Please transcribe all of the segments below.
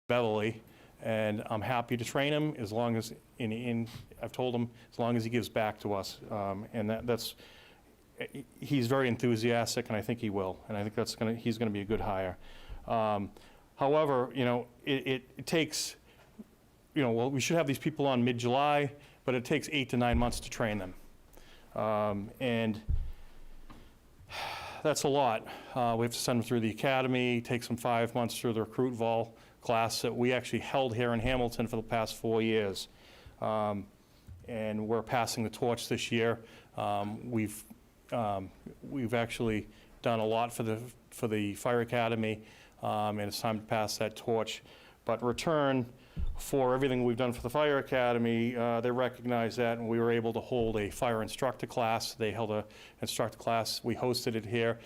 Beverly, and I'm happy to train him as long as, I've told him, as long as he gives back to us. And he's very enthusiastic, and I think he will. And I think he's gonna be a good hire. However, it takes, well, we should have these people on mid-July, but it takes 8 to 9 months to train them. And that's a lot. We have to send them through the academy, takes them 5 months through the recruit vol class that we actually held here in Hamilton for the past 4 years. And we're passing the torch this year. We've actually done a lot for the fire academy, and it's time to pass that torch. But in return for everything we've done for the fire academy, they recognize that, and we were able to hold a fire instructor class. They held an instructor class. We hosted it here.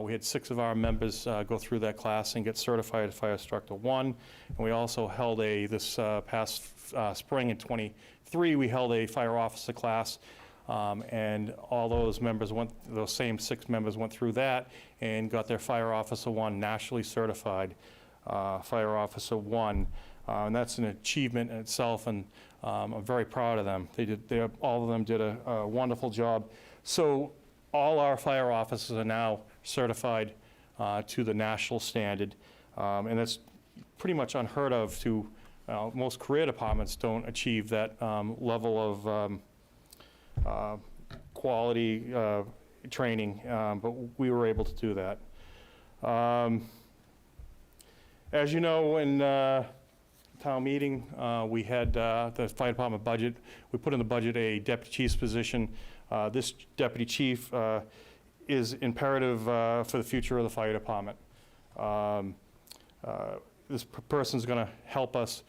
We had 6 of our members go through that class and get certified as Fire Instructor 1. And we also held this past spring in '23, we held a fire officer class. And all those members those same 6 members went through that and got their Fire Officer 1 nationally certified Fire Officer 1. And that's an achievement in itself, and I'm very proud of them. All of them did a wonderful job. So all our fire officers are now certified to the national standard, and that's pretty much unheard of. Most career departments don't achieve that level of quality training, but we were able to do that. As you know, in town meeting, we had the fire department budget. We put in the budget a deputy chief's position. This deputy chief is imperative for the future of the fire department. This person's going to help us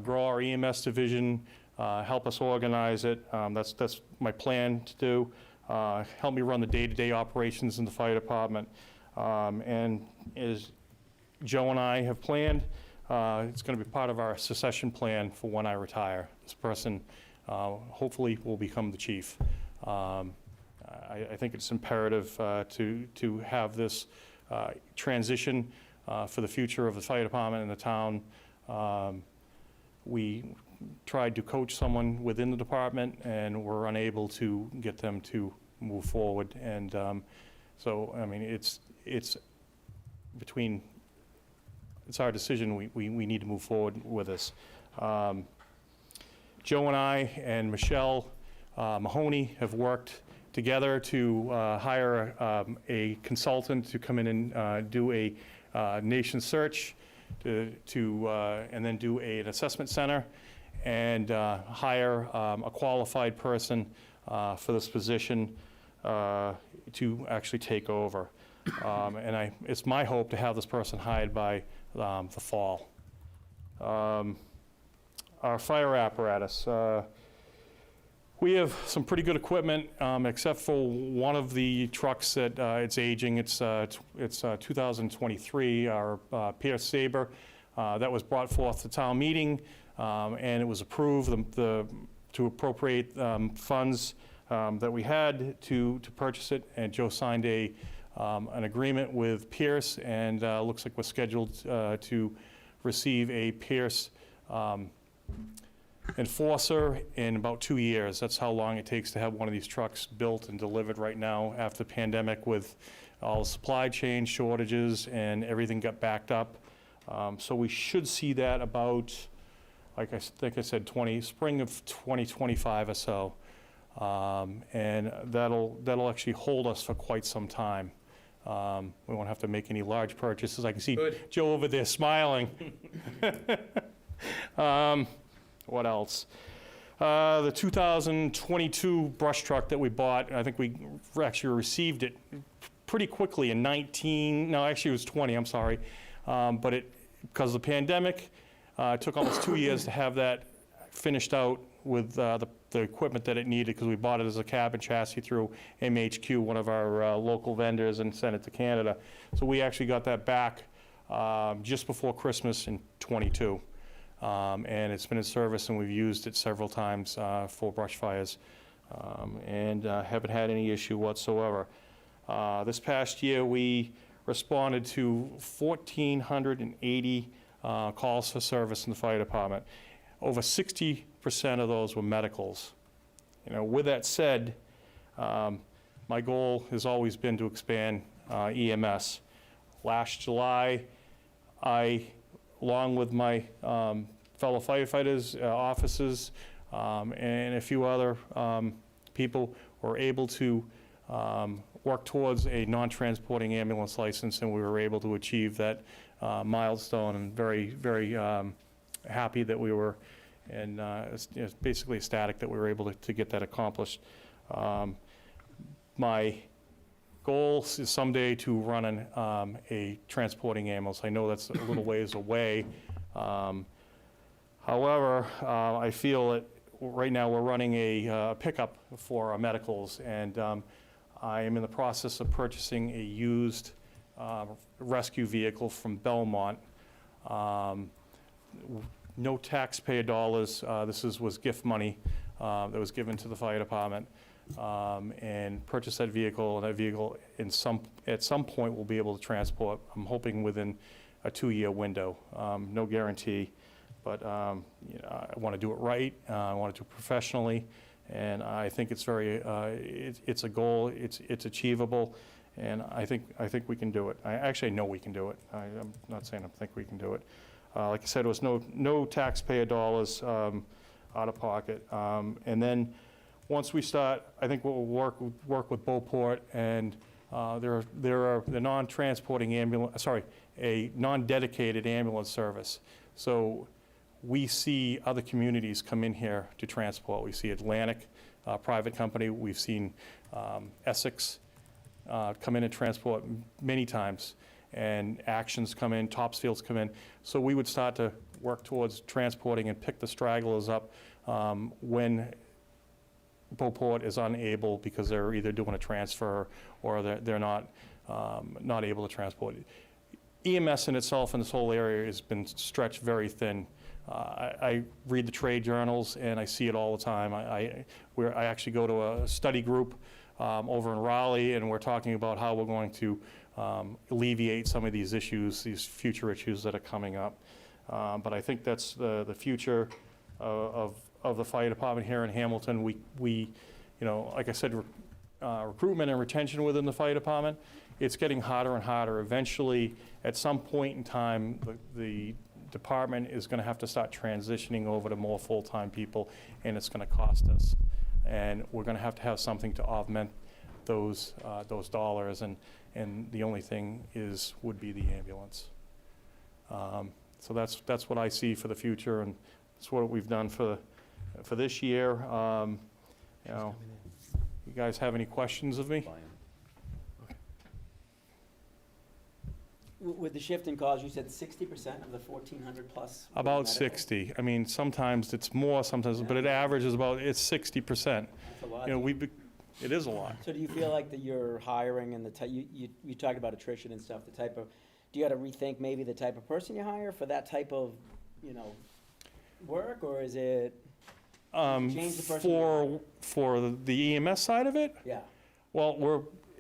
grow our EMS division, help us organize it. That's my plan to do. Help me run the day-to-day operations in the fire department. And as Joe and I have planned, it's going to be part of our succession plan for when I retire. This person hopefully will become the chief. I think it's imperative to have this transition for the future of the fire department and the town. We tried to coach someone within the department, and were unable to get them to move forward. And so, I mean, it's our decision. We need to move forward with this. Joe and I and Michelle Mahoney have worked together to hire a consultant to come in and do a nation search, and then do an assessment center, and hire a qualified person for this position to actually take over. And it's my hope to have this person hired by the fall. Our fire apparatus. We have some pretty good equipment, except for one of the trucks that it's aging. It's 2023, our Pierce Saber. That was brought forth to town meeting, and it was approved to appropriate funds that we had to purchase it. And Joe signed an agreement with Pierce, and looks like we're scheduled to receive a Pierce Enforcer in about 2 years. That's how long it takes to have one of these trucks built and delivered right now after the pandemic, with all the supply chain shortages and everything got backed up. So we should see that about, like I think I said, spring of 2025 or so. And that'll actually hold us for quite some time. We won't have to make any large purchases. I can see Good. Joe over there smiling. What else? The 2022 brush truck that we bought, I think we actually received it pretty quickly in it was 20, I'm sorry. But because of the pandemic, it took almost 2 years to have that finished out with the equipment that it needed, because we bought it as a cab and chassis through MHQ, one of our local vendors, and sent it to Canada. So we actually got that back just before Christmas in '22. And it's been in service, and we've used it several times for brush fires, and haven't had any issue whatsoever. This past year, we responded to 1,480 calls for service in the fire department. Over 60% of those were medicals. You know, with that said, my goal has always been to expand EMS. Last July, I, along with my fellow firefighters, officers, and a few other people, were able to work towards a non-transporting ambulance license, and we were able to achieve that milestone, and very, very happy that we were, and basically ecstatic that we were able to get that accomplished. My goal is someday to run a transporting ambulance. I know that's a little ways away. However, I feel that right now we're running a pickup for our medicals, and I am in the process of purchasing a used rescue vehicle from Belmont. No taxpayer dollars. This was gift money that was given to the fire department, and purchase that vehicle. And that vehicle, at some point, will be able to transport. I'm hoping within a 2-year window. No guarantee, but you know, I want to do it right. I want to do it professionally, and I think it's very. It's a goal. It's achievable, and I think we can do it. I actually know we can do it. I'm not saying I think we can do it. Like I said, it was no taxpayer dollars out of pocket. And then once we start, I think we'll work with Beauport, and they're non-transporting ambulance, a non-dedicated ambulance service. So we see other communities come in here to transport. We see Atlantic, private company. We've seen Essex come in and transport many times, and Actions come in, Topsfields come in. So we would start to work towards transporting and pick the stragglers up when Beauport is unable, because they're either doing a transfer or they're not able to transport. EMS in itself in this whole area has been stretched very thin. I read the trade journals and I see it all the time. I actually go to a study group over in Raleigh, and we're talking about how we're going to alleviate some of these issues, these future issues that are coming up. But I think that's the future of the fire department here in Hamilton. We you know, like I said, recruitment and retention within the fire department, it's getting harder and harder. Eventually, at some point in time, the department is going to have to start transitioning over to more full-time people, and it's going to cost us. And we're going to have something to augment those dollars, and the only thing would be the ambulance. So that's what I see for the future, and that's what we've done for this year. You know, you guys have any questions of me? With the shift in calls, you said 60% of the 1,400 plus? were About medical? 60. I mean, sometimes it's more, sometimes, but it averages it's 60%. That's a lot. You know, it is a lot. So do you feel like that you're hiring and the type, you talked about attrition and stuff, the type of, do you got to rethink maybe the type of person you hire for that type of, you know, work, or is it? Change the person you For the EMS side of it, Yeah, well,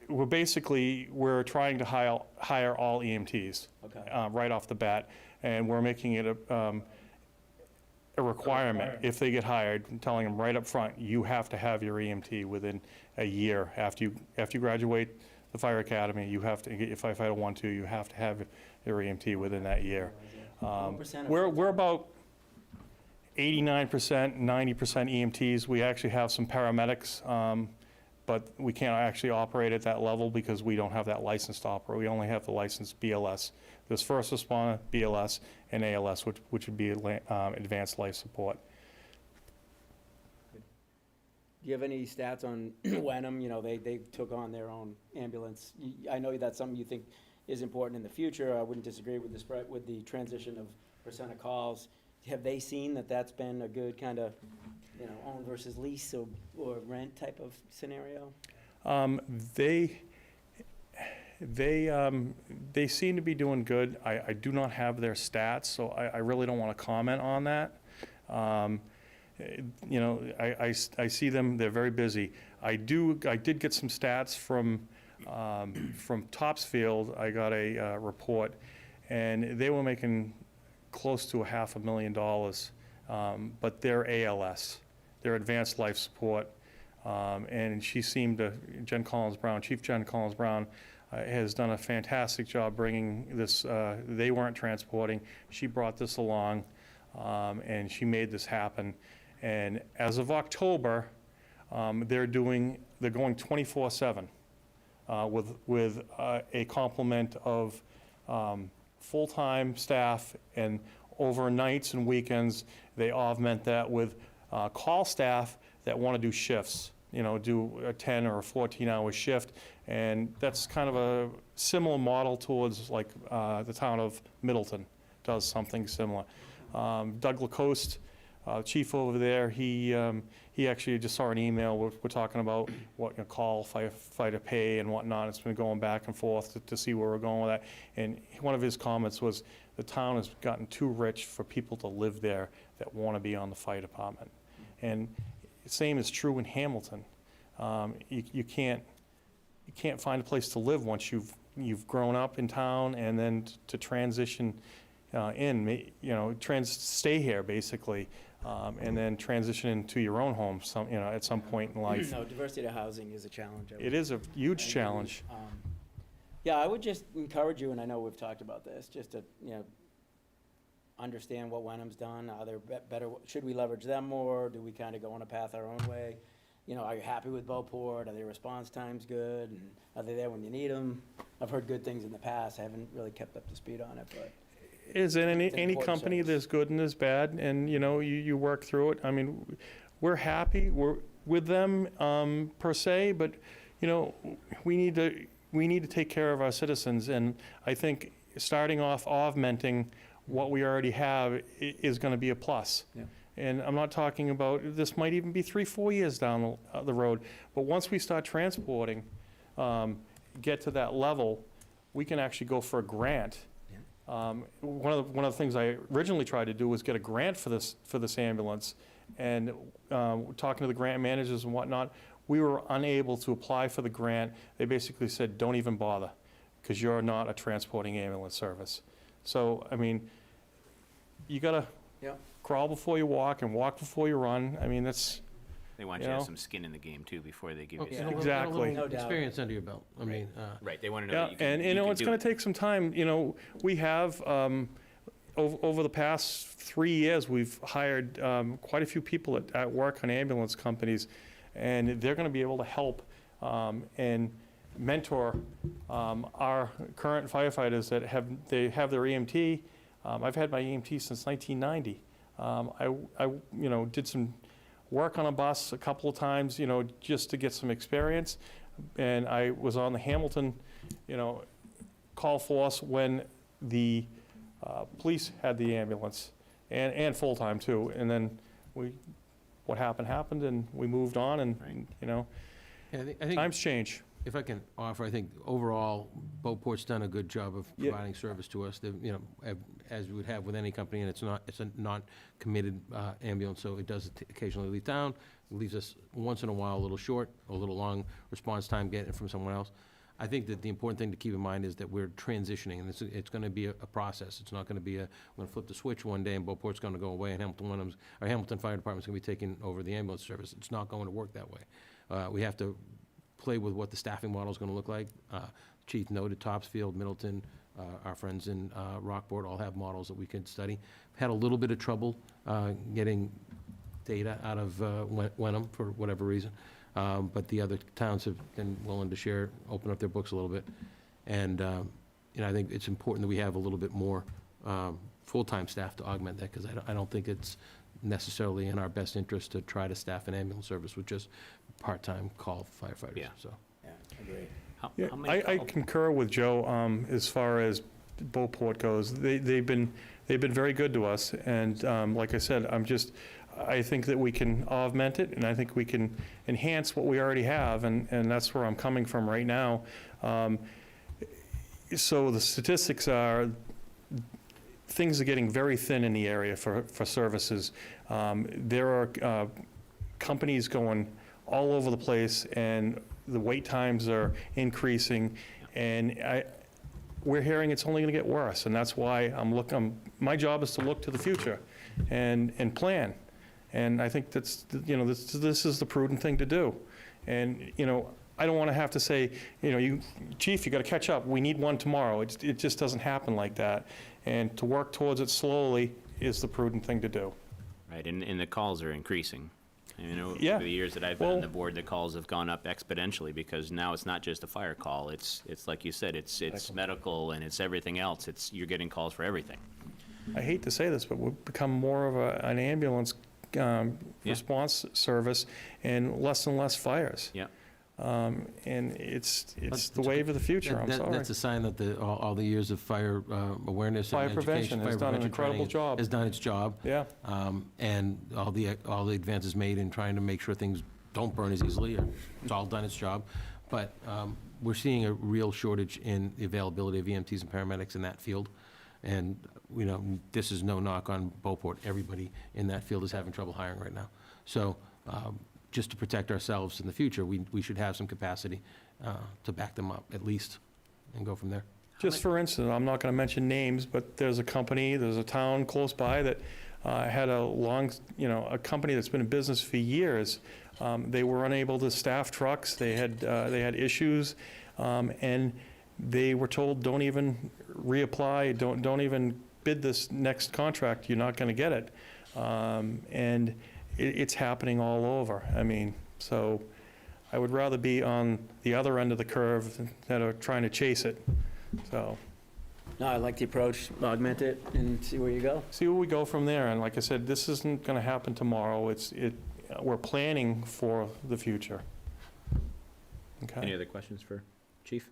we're trying to hire all EMTs okay. right off the bat, and we're making it a requirement. If they get hired, telling them right up front, you have to have your EMT within a year after you graduate the fire academy. You have to get your firefighter 1-2. You have to have your EMT within that year. What percent of We're about 89%, 90% EMTs. We actually have some paramedics, but we can't actually operate at that level because we don't have that license to operate. We only have the licensed BLS. There's first responder, BLS, and ALS, which would be advanced life support. Do you have any stats on Wenham? You know, they took on their own ambulance. I know that's something you think is important in the future. I wouldn't disagree with the transition of percent of calls. Have they seen that that's been a good kind of, you know, own versus lease or rent type of scenario? They seem to be doing good. I do not have their stats, so I really don't want to comment on that. You know, I see them, they're very busy. I did get some stats from Topsfield. I got a report, and they were making close to $500,000, but they're ALS, they're advanced life support. And she seemed to, Chief Jen Collins Brown, has done a fantastic job bringing this, they weren't transporting, she brought this along, and she made this happen. And as of October, they're going 24/7 with a complement of full-time staff, and over nights and weekends, they augment that with call staff that want to do shifts, do a 10 or a 14-hour shift. And that's kind of a similar model towards like the town of Middleton does something similar. Doug Lacoste, chief over there, he actually just saw an email. We're talking about what call firefighter pay and whatnot. It's been going back and forth to see where we're going with that. And one of his comments was the town has gotten too rich for people to live there that want to be on the fire department. And the same is true in Hamilton. You can't find a place to live once you've grown up in town, and then to transition stay here basically, and then transition into your own home at some point in life. No, diversity of housing is a challenge. It is a huge challenge. Yeah, I would just encourage you, and I know we've talked about this, just to, understand what Wenham's done. Are there better, should we leverage them more? Do we kind of go on a path our own way? Are you happy with Beauport? Are their response times good? And are they there when you need them? I've heard good things in the past. I haven't really kept up to speed on it, but. Is in any important company, service. there's good and there's bad, and you work through it. I mean, we're happy with them per se, but we need to take care of our citizens, and I think starting off augmenting what we already have is going to be a plus. Yeah. And I'm not talking about, this might even be 3-4 years down the road, but once we start transporting, get to that level, we can actually go for a grant. One of the things I originally tried to do was get a grant for this ambulance, and talking to the grant managers and whatnot, we were unable to apply for the grant. They basically said, don't even bother, because you're not a transporting ambulance service. So, I mean, you gotta crawl before you walk and walk before you run. I mean, that's, They want you to have some skin in the game too before they give you Yeah. some. Exactly. No doubt. Experience under your belt. I mean, Right, they want to know yeah, that you can, and you can it's do gonna it. take some time. We have, over the past 3 years, we've hired quite a few people at work on ambulance companies, and they're gonna be able to help and mentor our current firefighters that have their EMT. I've had my EMT since 1990. I did some work on a bus a couple of times, just to get some experience. And I was on the Hamilton, call force when the police had the ambulance, and full-time too. And then what happened, and we moved on, and, Right. I think times change. if I can offer, I think overall, Beauport's done a good job of Yeah. providing service to us. They've, as we would have with any company, and it's a non-committed ambulance, so it does occasionally leave town. It leaves us once in a while a little short, a little long response time getting it from someone else. I think that the important thing to keep in mind is that we're transitioning, and it's going to be a process. It's not going to be we're going to flip the switch one day and Beauport's going to go away and Hamilton Fire Department's going to be taking over the ambulance service. It's not going to work that way. We have to play with what the staffing model is going to look like. Chief noted Topsfield, Middleton, our friends in Rockport all have models that we can study. Had a little bit of trouble getting data out of Wenham for whatever reason. But the other towns have been willing to open up their books a little bit. And, I think it's important that we have a little bit more full-time staff to augment that, because I don't think it's necessarily in our best interest to try to staff an ambulance service with just part-time call firefighters, Yeah. so. Yeah, agreed. Yeah, How many I call- concur with Joe as far as Beauport goes. They've been very good to us, and like I said, I think that we can augment it, and I think we can enhance what we already have, and that's where I'm coming from right now. So the statistics are, things are getting very thin in the area for services. There are companies going all over the place, and the wait times are increasing. And we're hearing it's only going to get worse, and that's why my job is to look to the future and plan. And I think that's, this is the prudent thing to do. And, I don't want to have to say, Chief, you got to catch up, we need one tomorrow. It just doesn't happen like that. And to work towards it slowly is the prudent thing to do. Right, and the calls are increasing. Yeah. Over the years that I've been on Well- the board, the calls have gone up exponentially, because now it's not just a fire call, it's like you said, it's medical and it's everything else, you're getting calls for everything. I hate to say this, but we've become more of an ambulance response service and less fires. Yeah. And it's That's the wave of the future, I'm sorry. That's a sign that all the years of fire awareness and Fire education. prevention has fire done an prevention incredible training job. Has done its job. Yeah, And all the advances made in trying to make sure things don't burn as easily, it's all done its job. But we're seeing a real shortage in the availability of EMTs and paramedics in that field. And, this is no knock on Beauport. Everybody in that field is having trouble hiring right now. So just to protect ourselves in the future, we should have some capacity to back them up, at least, and go from there. just for instance, I'm not going to mention names, but there's a town close by that had a company that's been in business for years. They were unable to staff trucks, they had issues, and they were told, don't even reapply, don't even bid this next contract, you're not going to get it. And it's happening all over. So I would rather be on the other end of the curve than are trying to chase it. So, No, I like the approach, augment it and see where you go. see where we go from there. And like I said, this isn't going to happen tomorrow. We're planning for the future. Any Okay? other questions for Chief?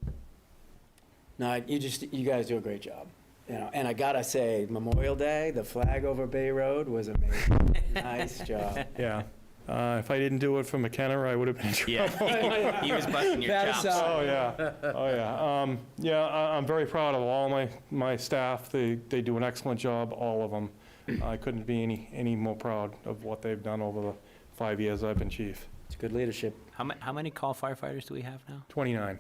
No, you guys do a great job. And I gotta say, Memorial Day, the flag over Bay Road was amazing. Nice job. Yeah. If I didn't do it for McKenna, I would have been in trouble. Yeah, he was busting your That chops. aside. Oh, yeah. Oh, yeah. I'm very proud of all my staff. They do an excellent job, all of them. I couldn't be any more proud of what they've done over the 5 years I've been chief. It's good leadership. How many call firefighters do we have now? 29.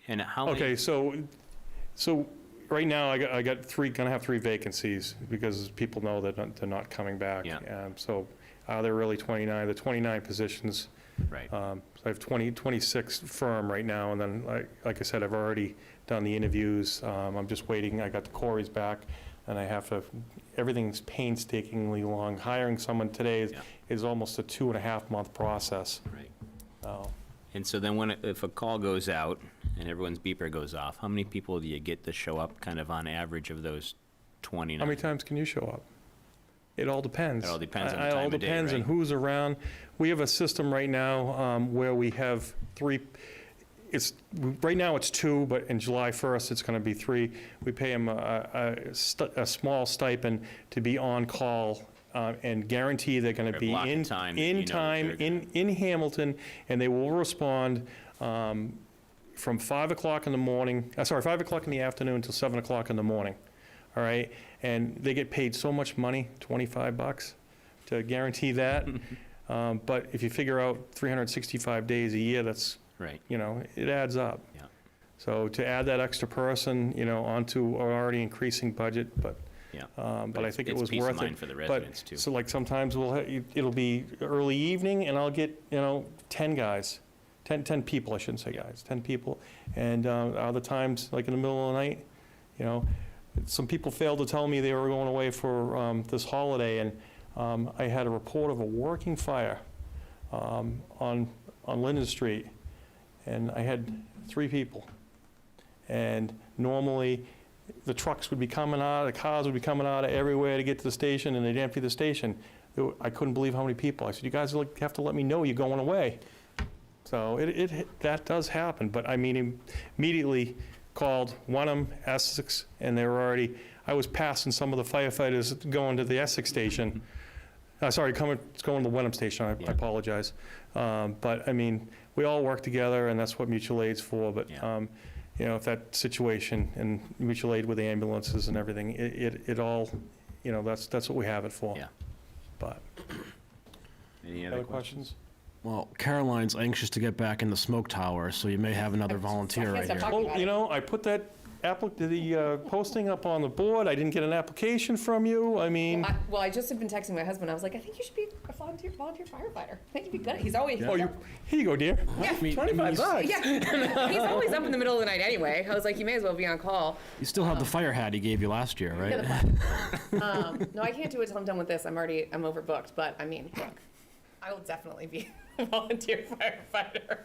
And how many? Okay, so right now, I got gonna have 3 vacancies because people know that they're not coming back. Yeah. So they're really 29, the 29 positions. Right. So I have 26 firm right now, and then, like I said, I've already done the interviews. I'm just waiting, I got the queries back, and everything's painstakingly long. Hiring someone today Yeah. is almost a 2.5-month process. Right. So, And so then if a call goes out and everyone's beeper goes off, how many people do you get to show up kind of on average of those 29? how many times can you show up? It all depends. It all depends on the It time all of day, depends on right? who's around. We have a system right now where we have 3, right now it's 2, but in July 1st, it's going to be 3. We pay them a small stipend to be on call and guarantee they're going For to a be block of in time that you know that time, they're gonna- in Hamilton, and they will respond from 5 o'clock in the morning, 5 o'clock in the afternoon until 7 o'clock in the morning. All right? And they get paid so much money, $25 to guarantee that. But if you figure out 365 days a year, that's, Right. it adds up. Yeah. So to add that extra person, onto our already increasing budget, but Yeah. I think it it's was peace of worth mind it. for the But, residents, too. so like sometimes it'll be early evening and I'll get, 10 guys, 10 people, I shouldn't say guys, 10 people. And other times, like in the middle of the night, some people failed to tell me they were going away for this holiday, and I had a report of a working fire on Linden Street, and I had 3 people. And normally, the trucks would be coming out, the cars would be coming out of everywhere to get to the station, and they'd empty the station. I couldn't believe how many people. I said, you guys have to let me know you're going away. So that does happen, but immediately called Wenham, Essex, and they were already, I was passing some of the firefighters going to the Essex station. Going to the Wenham station, I Yeah. apologize. But, we all work together, and that's what mutual aid's for, but, Yeah. if that situation, and mutual aid with the ambulances and everything, it all, that's what we have it for. Yeah. But, Any other other questions? Well, Caroline's anxious to get back in the smoke tower, so you may have another volunteer right here. Well, I put that posting up on the board? I didn't get an application from you. I mean, Well, I just have been texting my husband. I was like, I think you should be a volunteer firefighter. I think you'd be good. He's always oh, here you go, dear. yeah, $25. yeah. He's always up in the middle of the night anyway. I was like, you may as well be on call. You still have the fire hat he gave you last year, right? No, I can't do it till I'm done with this. I'm overbooked. But I mean, look, I will definitely be a volunteer firefighter.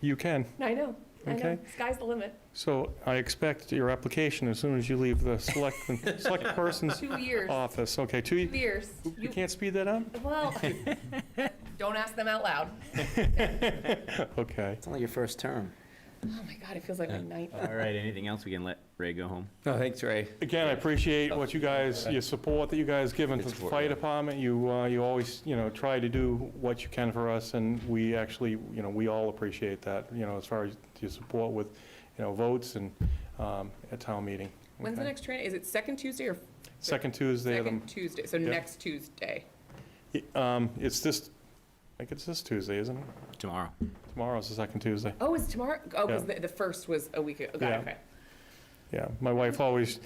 You can. I know. Okay. Sky's the limit. So I expect your application as soon as you leave the select person's 2 years. office. Okay, 2 years. 2 years. You can't speed that up? Well, don't ask them out loud. Okay. It's only your first term. Oh my God, it feels like my ninth. All right, anything else? We can let Ray go home. No, thanks, Ray. Again, I appreciate what you guys, your support that you guys given to the fire department. You always, try to do what you can for us, and we actually, we all appreciate that, as far as your support with, votes and at town meeting. When's the Okay. next training? Is it second Tuesday or Second Tuesday of the second Tuesday? So Yep. next Tuesday. It's this, I think it's this Tuesday, isn't it? Tomorrow. Tomorrow's the second Tuesday. Oh, is it tomorrow? Oh, because Yeah. the first was a week ago. Okay, Yeah. okay. Yeah, my wife always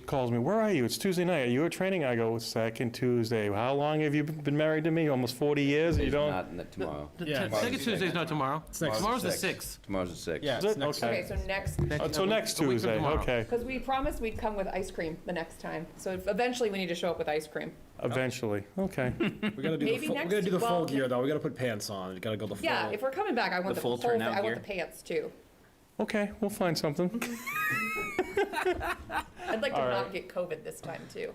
calls me, where are you? It's Tuesday night. Are you at training? I go, second Tuesday. How long have you been married to me? Almost 40 years? You don't? Not tomorrow. Yeah. Second Tuesday's not tomorrow. Tomorrow's the 6th. Tomorrow's the 6th. Yeah, Is it's it? next Okay. Okay, so next, So next A week from Tuesday, tomorrow. okay, because we promised we'd come with ice cream the next time. So eventually we need to show up with ice cream. eventually, okay. We gotta do Maybe we next- gotta do the full well, gear though. We gotta put pants on. We gotta go the full. Yeah, if we're coming back, I want The the full whole thing. turnout I want gear? the pants too. Okay, we'll find something. I'd like to All not right. get COVID this time too.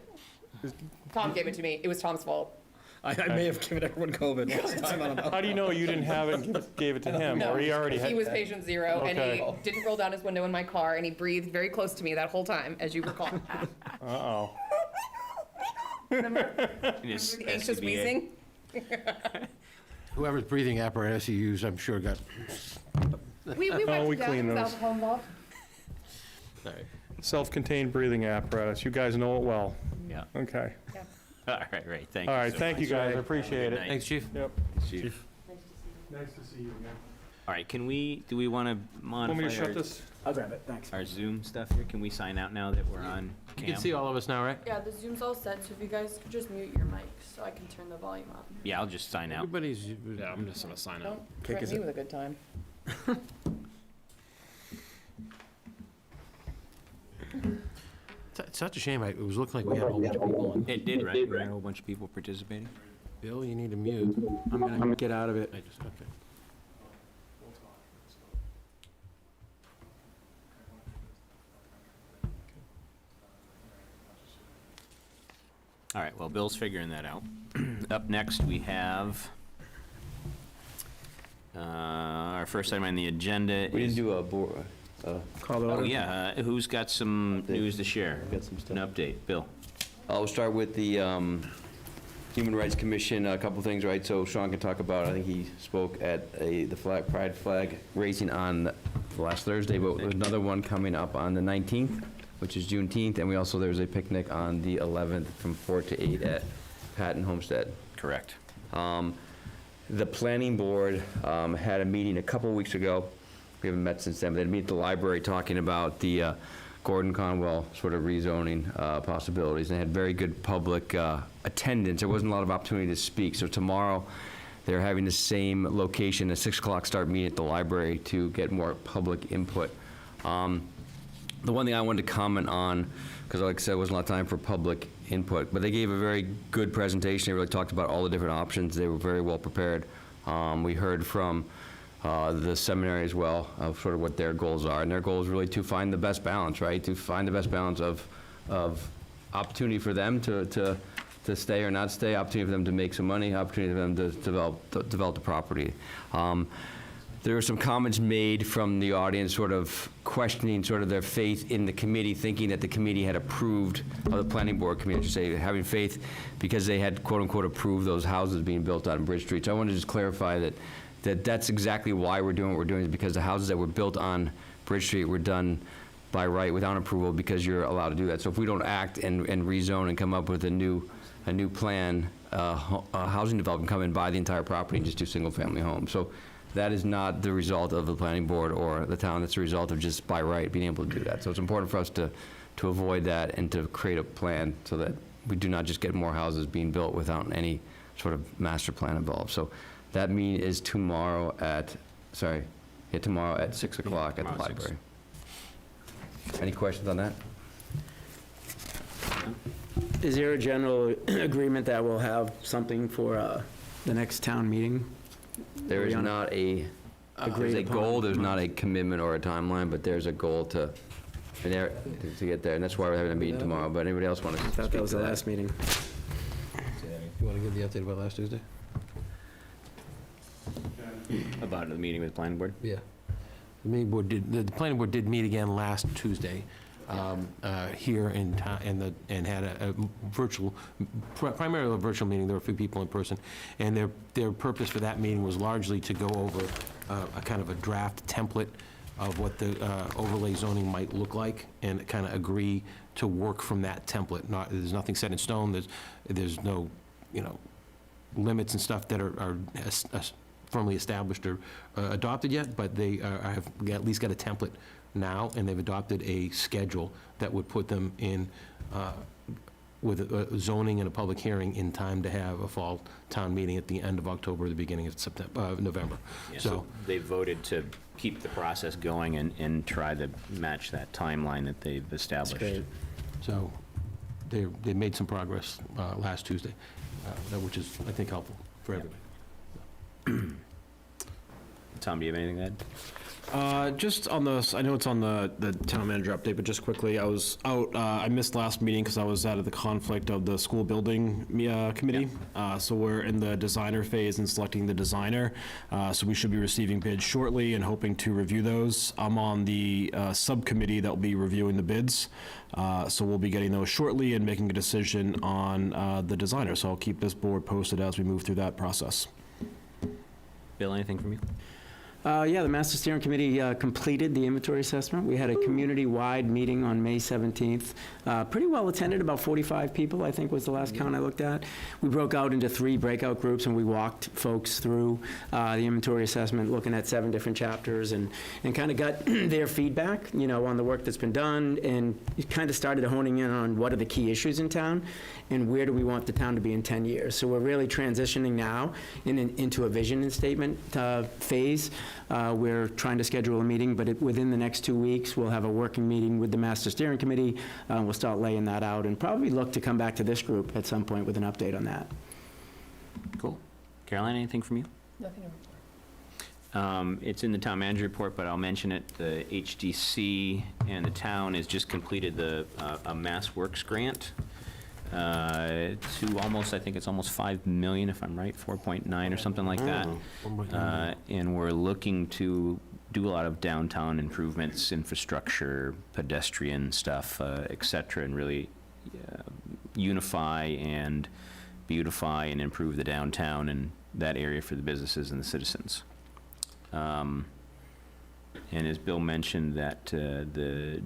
Tom gave it to me. It was Tom's fault. I may have given everyone COVID last time. I don't know. How do you know you didn't have it and gave it to him, or he already He had? was patient zero, and he Okay. didn't roll down his window in my car, and he breathed very close to me that whole time, as you recall. Uh-oh. Remember Yes, the anxious SCBA. wheezing? Whoever's breathing apparatus you use, I'm sure got, We wiped we it down. clean It was those. alcohol involved. Self-contained breathing apparatus, you guys know it well. Yeah. Okay. All right, Ray, thank you All right, so thank you much. guys, I appreciate Good it. night. thanks, chief. Yep. Chief. Nice to see you again. All right, do we want to Want me to modify shut this? I'll grab it, thanks. our Zoom stuff here? Can we sign out now that we're on You cam? can see all of us now, right? Yeah, the Zoom's all set, so if you guys could just mute your mics so I can turn the volume up. Yeah, I'll just sign out. Everybody's, Yeah, I'm just gonna sign out. Don't threaten me with a good time. it's such a shame. It was looking like we had a whole bunch of people on. It did, right? We had a whole bunch of people participating. Bill, you need to mute. I'm gonna get out of it. I just, okay. All right, well, Bill's figuring that out. Up next, we have our first item on the agenda We is... didn't do a board, Oh, yeah, who's got some news to share? got some An stuff. update, Bill. I'll start with the Human Rights Commission, a couple things, right? So Sean can talk about, I think he spoke at the Pride Flag racing on last Thursday, but there's another one coming up on the 19th, which is Juneteenth, and there's a picnic on the 11th from 4 to 8 at Patton Homestead. Correct. The planning board had a meeting a couple weeks ago. We haven't met since then, but they met at the library talking about the Gordon Conwell sort of rezoning possibilities, and they had very good public attendance. There wasn't a lot of opportunity to speak, so tomorrow they're having the same location, a 6 o'clock start meeting at the library to get more public input. The one thing I wanted to comment on, because like I said, there wasn't a lot of time for public input, but they gave a very good presentation. They really talked about all the different options. They were very well prepared. We heard from the seminary as well, of sort of what their goals are, and their goal is really to find the best balance, right? To find the best balance of opportunity for them to stay or not stay, opportunity for them to make some money, opportunity for them to develop the property. There were some comments made from the audience sort of questioning sort of their faith in the committee, thinking that the committee had approved, or the planning board committee, I should say, having faith because they had quote-unquote approved those houses being built out on Bridge Street. So I wanted to just clarify that's exactly why we're doing what we're doing, is because the houses that were built on Bridge Street were done by right without approval because you're allowed to do that. So if we don't act and rezone and come up with a new plan, a housing developer can come and buy the entire property and just do single-family homes. So that is not the result of the planning board or the town. It's a result of just by right being able to do that. So it's important for us to avoid that and to create a plan so that we do not just get more houses being built without any sort of master plan involved. So that meeting is tomorrow at, tomorrow at 6 o'clock at the Tomorrow at 6. library. Any questions on that? Is there a general agreement that we'll have something for the next town meeting? There is not a, there's a Agreed goal, upon. there's not a commitment or a timeline, but there's a goal to get there, and that's why we're having a meeting tomorrow. But anybody else want to I speak thought that was to the that? last meeting. You want to give the update about last Tuesday? About the meeting with the planning board? Yeah. The meeting board did, the planning board did meet again last Tuesday here in town, and had a virtual, primarily a virtual meeting. There were a few people in person. And their purpose for that meeting was largely to go over a kind of a draft template of what the overlay zoning might look like, and kind of agree to work from that template. There's nothing set in stone. There's no, limits and stuff that are firmly established or adopted yet, but they have at least got a template now, and they've adopted a schedule that would put them in with zoning and a public hearing in time to have a fall town meeting at the end of October, or the beginning of November. Yeah, So, they voted to keep the process going and try to match that timeline that they've established. great. so they made some progress last Tuesday, which is, I think, helpful for everybody. Tom, do you have anything to add? Just on the, I know it's on the town manager update, but just quickly, I was out, I missed last meeting because I was out of the conflict of the school building committee. So we're in the designer phase and selecting the designer. So we should be receiving bids shortly and hoping to review those. I'm on the subcommittee that will be reviewing the bids. So we'll be getting those shortly and making a decision on the designer. So I'll keep this board posted as we move through that process. Bill, anything from you? Yeah, the Master Steering Committee completed the inventory assessment. We had a community-wide meeting on May 17th. Pretty well attended, about 45 people, I think was the last count I looked at. We broke out into 3 breakout groups, and we walked folks through the inventory assessment, looking at 7 different chapters, and kind of got their feedback, on the work that's been done, and kind of started honing in on what are the key issues in town, and where do we want the town to be in 10 years. So we're really transitioning now into a vision statement phase. We're trying to schedule a meeting, but within the next 2 weeks, we'll have a working meeting with the Master Steering Committee. We'll start laying that out and probably look to come back to this group at some point with an update on that. Cool. Caroline, anything from you? Nothing to report. It's in the town manager report, but I'll mention it. The HDC and the town has just completed a Mass Works grant to almost, I think it's almost 5 million, if I'm right, 4.9 or something like that. And we're looking to do a lot of downtown improvements, infrastructure, pedestrian stuff, et cetera, and really unify and beautify and improve the downtown and that area for the businesses and the citizens. And as Bill mentioned, that the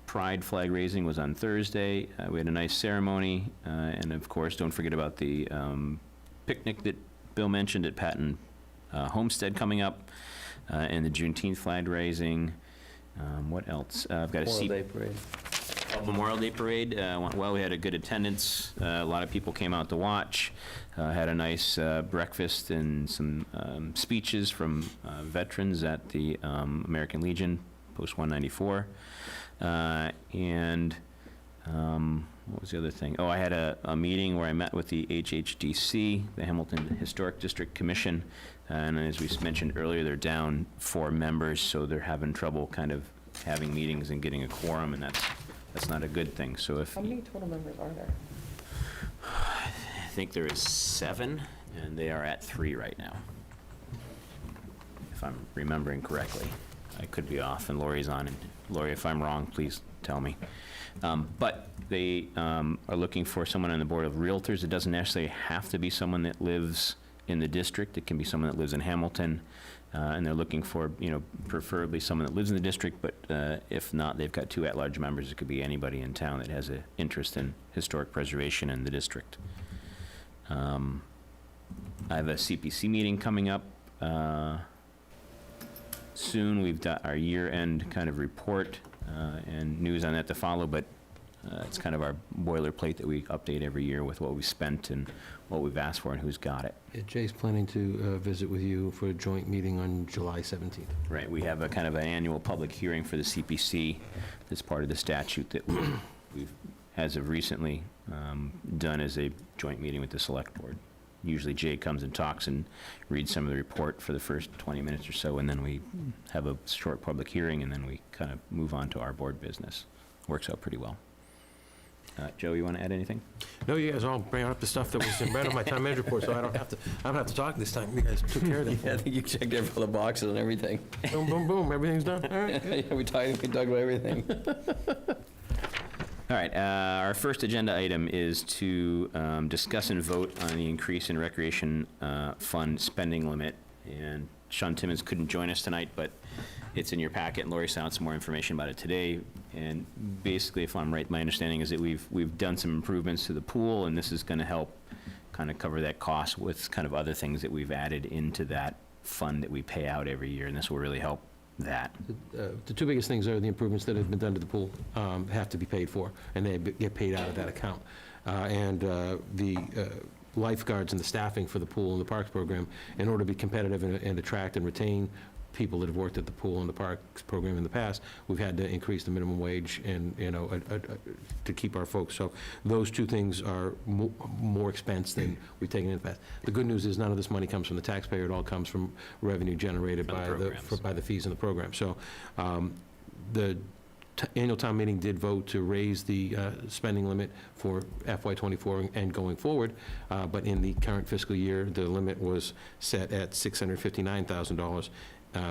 Pride flag raising was on Thursday. We had a nice ceremony, and of course, don't forget about the picnic that Bill mentioned at Patton Homestead coming up, and the Juneteenth flag raising. What else? I've got a Memorial seat. Day parade. Memorial Day parade went well. We had a good attendance. A lot of people came out to watch. Had a nice breakfast and some speeches from veterans at the American Legion, Post 194. And what was the other thing? Oh, I had a meeting where I met with the HHDC, the Hamilton Historic District Commission, and as we mentioned earlier, they're down 4 members, so they're having trouble kind of having meetings and getting a quorum, and that's not a good thing. So if How many total members are there? I think there is 7, and they are at 3 right now, if I'm remembering correctly. I could be off, and Lori's on, and Lori, if I'm wrong, please tell me. But they are looking for someone on the board of realtors. It doesn't necessarily have to be someone that lives in the district. It can be someone that lives in Hamilton, and they're looking for, preferably someone that lives in the district, but if not, they've got 2 at-large members. It could be anybody in town that has an interest in historic preservation in the district. I have a CPC meeting coming up soon. We've got our year-end kind of report and news on that to follow, but it's kind of our boilerplate that we update every year with what we spent and what we've asked for and who's got it. Jay's planning to visit with you for a joint meeting on July 17th. Right, we have a kind of an annual public hearing for the CPC that's part of the statute that we've, as of recently, done as a joint meeting with the select board. Usually Jay comes and talks and reads some of the report for the first 20 minutes or so, and then we have a short public hearing, and then we kind of move on to our board business. Works out pretty well. Joe, you want to add anything? No, you guys all bring up the stuff that was read on my town manager report, so I don't have to talk this time. You guys took care of that. Yeah, I think you checked every all the boxes and everything. Boom, boom, boom, everything's done. All right, good. Yeah, we talked about everything. All right, our first agenda item is to discuss and vote on the increase in recreation fund spending limit. And Sean Timmons couldn't join us tonight, but it's in your packet, and Lori sent out some more information about it today. And basically, if I'm right, my understanding is that we've done some improvements to the pool, and this is going to help kind of cover that cost with kind of other things that we've added into that fund that we pay out every year, and this will really help that. The two biggest things are the improvements that have been done to the pool have to be paid for, and they get paid out of that account. And the lifeguards and the staffing for the pool and the parks program, in order to be competitive and attract and retain people that have worked at the pool and the parks program in the past, we've had to increase the minimum wage and, to keep our folks. So those two things are more expense than we've taken in the past. The good news is none of this money comes from the taxpayer. It all comes from revenue generated From the by programs. by the fees in the program. So the annual town meeting did vote to raise the spending limit for FY24 and going forward, but in the current fiscal year, the limit was set at $659,000.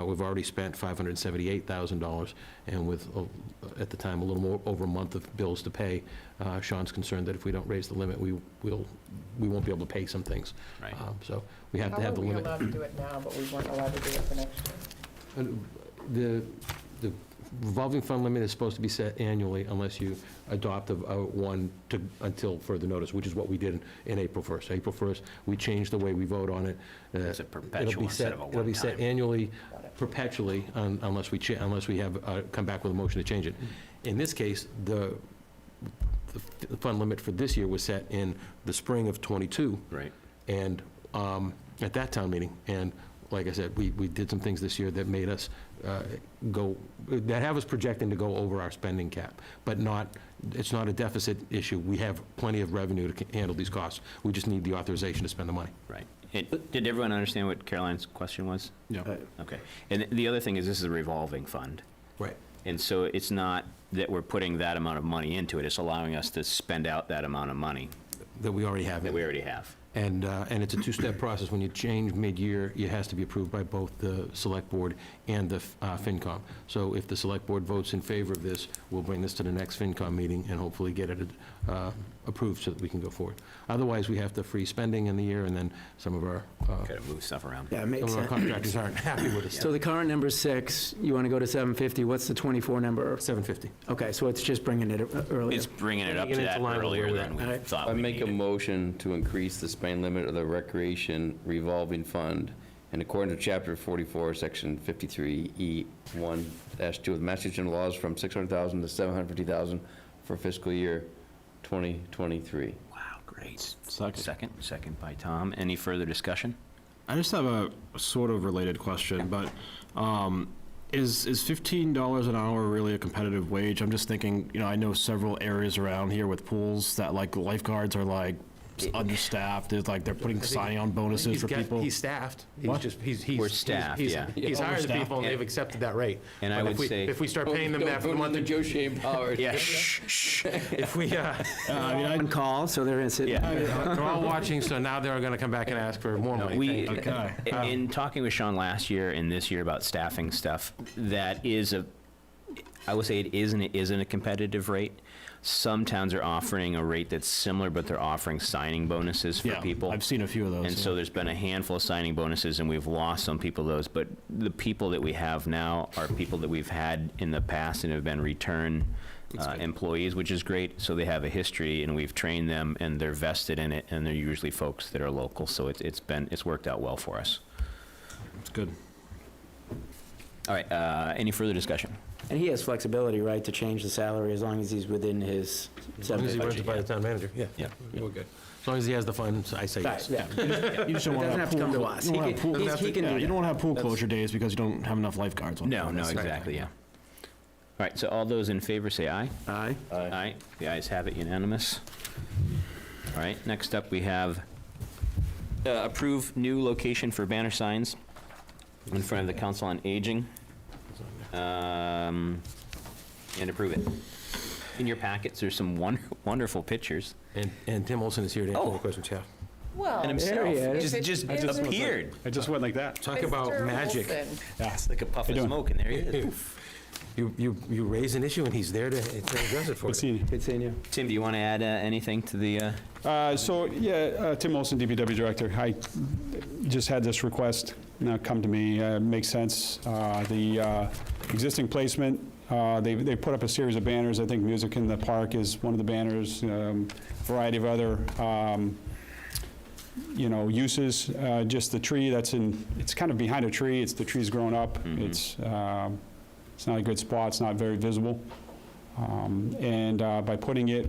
We've already spent $578,000, and with, at the time, a little more over a month of bills to pay, Sean's concerned that if we don't raise the limit, we won't be able to pay some things. Right. So we have to have the limit. How are we allowed to do it now, but we weren't allowed to do it for next year? The revolving fund limit is supposed to be set annually unless you adopt one until further notice, which is what we did in April 1st. April 1st, we changed the way we vote on it. It's a perpetual It'll be instead set- of a It'll be set one-time. annually, perpetually, unless we have, come back with a motion to change it. In this case, the fund limit for this year was set in the spring of '22. Right. And at that town meeting, and like I said, we did some things this year that made us that have us projecting to go over our spending cap, but it's not a deficit issue. We have plenty of revenue to handle these costs. We just need the authorization to spend the money. Right. Did everyone understand what Caroline's question was? Yeah. Okay. And the other thing is, this is a revolving fund. Right. And so it's not that we're putting that amount of money into it, it's allowing us to spend out that amount of money That we already have. that we already have. And it's a two-step process. When you change mid-year, it has to be approved by both the Select Board and the FinCom. So if the Select Board votes in favor of this, we'll bring this to the next FinCom meeting and hopefully get it approved so that we can go forward. Otherwise, we have to freeze spending in the year, and then some of our Got to move stuff around. Yeah, it makes sense. contractors aren't happy with us. So the current number is 6, you want to go to 750, what's the 24 number? 750. Okay, so it's just bringing it earlier. It's bringing it up to Bringing it that into line with earlier where we're than we at. thought I we make a needed. motion to increase the spending limit of the recreation revolving fund in accordance with Chapter 44, Section 53E1-2 of the Massachusetts General Laws from $600,000 to $750,000 for fiscal year 2023. Wow, great. Second. Second by Tom. Any further discussion? I just have a sort of related question, but is $15 an hour really a competitive wage? I'm just thinking, I know several areas around here with pools that like lifeguards are like understaffed. There's like they're putting sign-on bonuses for people. He's staffed. What? We're staffed, yeah. He's hired the Overstaffed. people, and they've accepted that rate. And I But would if we- say- if we start paying them that for the month, of- Joe Shane Powers. Yeah, shh. if we, On call, so they're in. Yeah. they're all watching, so now they're going to come back and ask for more money. We, Okay. in talking with Sean last year and this year about staffing stuff, that is I would say it isn't a competitive rate. Some towns are offering a rate that's similar, but they're offering signing bonuses for Yeah, people. I've seen a few of those. And so there's been a handful of signing bonuses, and we've lost some people those. But the people that we have now are people that we've had in the past and have been return employees, which is great. So they have a history, and we've trained them, and they're vested in it, and they're usually folks that are local. So it's worked out well for us. it's good. All right, any further discussion? And he has flexibility, right, to change the salary as long as he's within his As long as he runs budget. it by the town manager, yeah. Yeah. We're good. As long as he has the funds, I say Right, yes. yeah. You just It don't want doesn't have to come to us. He can do You don't that. want to have pool closure days because you don't have enough lifeguards on. No, That's- exactly, yeah. All right, so all those in favor say aye. Aye. Aye. The ayes have it, unanimous. All right, next up, we have approve new location for banner signs in front of the Council on Aging. And approve it. In your packets, there's some wonderful pictures. And Tim Olson is here to answer Oh. any questions, yeah. Well, And There he himself is. just If it appeared. I just went like that. Talk about Mr. magic. Olson. It's like a puff of doing? smoke, and there he is. You raise an issue and he's there to address it for Good you. seeing you. Good seeing you. Tim, do you want to add anything to the, Tim Olson, DPW Director. I just had this request come to me. Makes sense. The existing placement, they put up a series of banners. I think Music in the Park is one of the banners, variety of other, uses. Just the tree it's kind of behind a tree. The tree's grown up. It's not a good spot. It's not very visible. And by putting it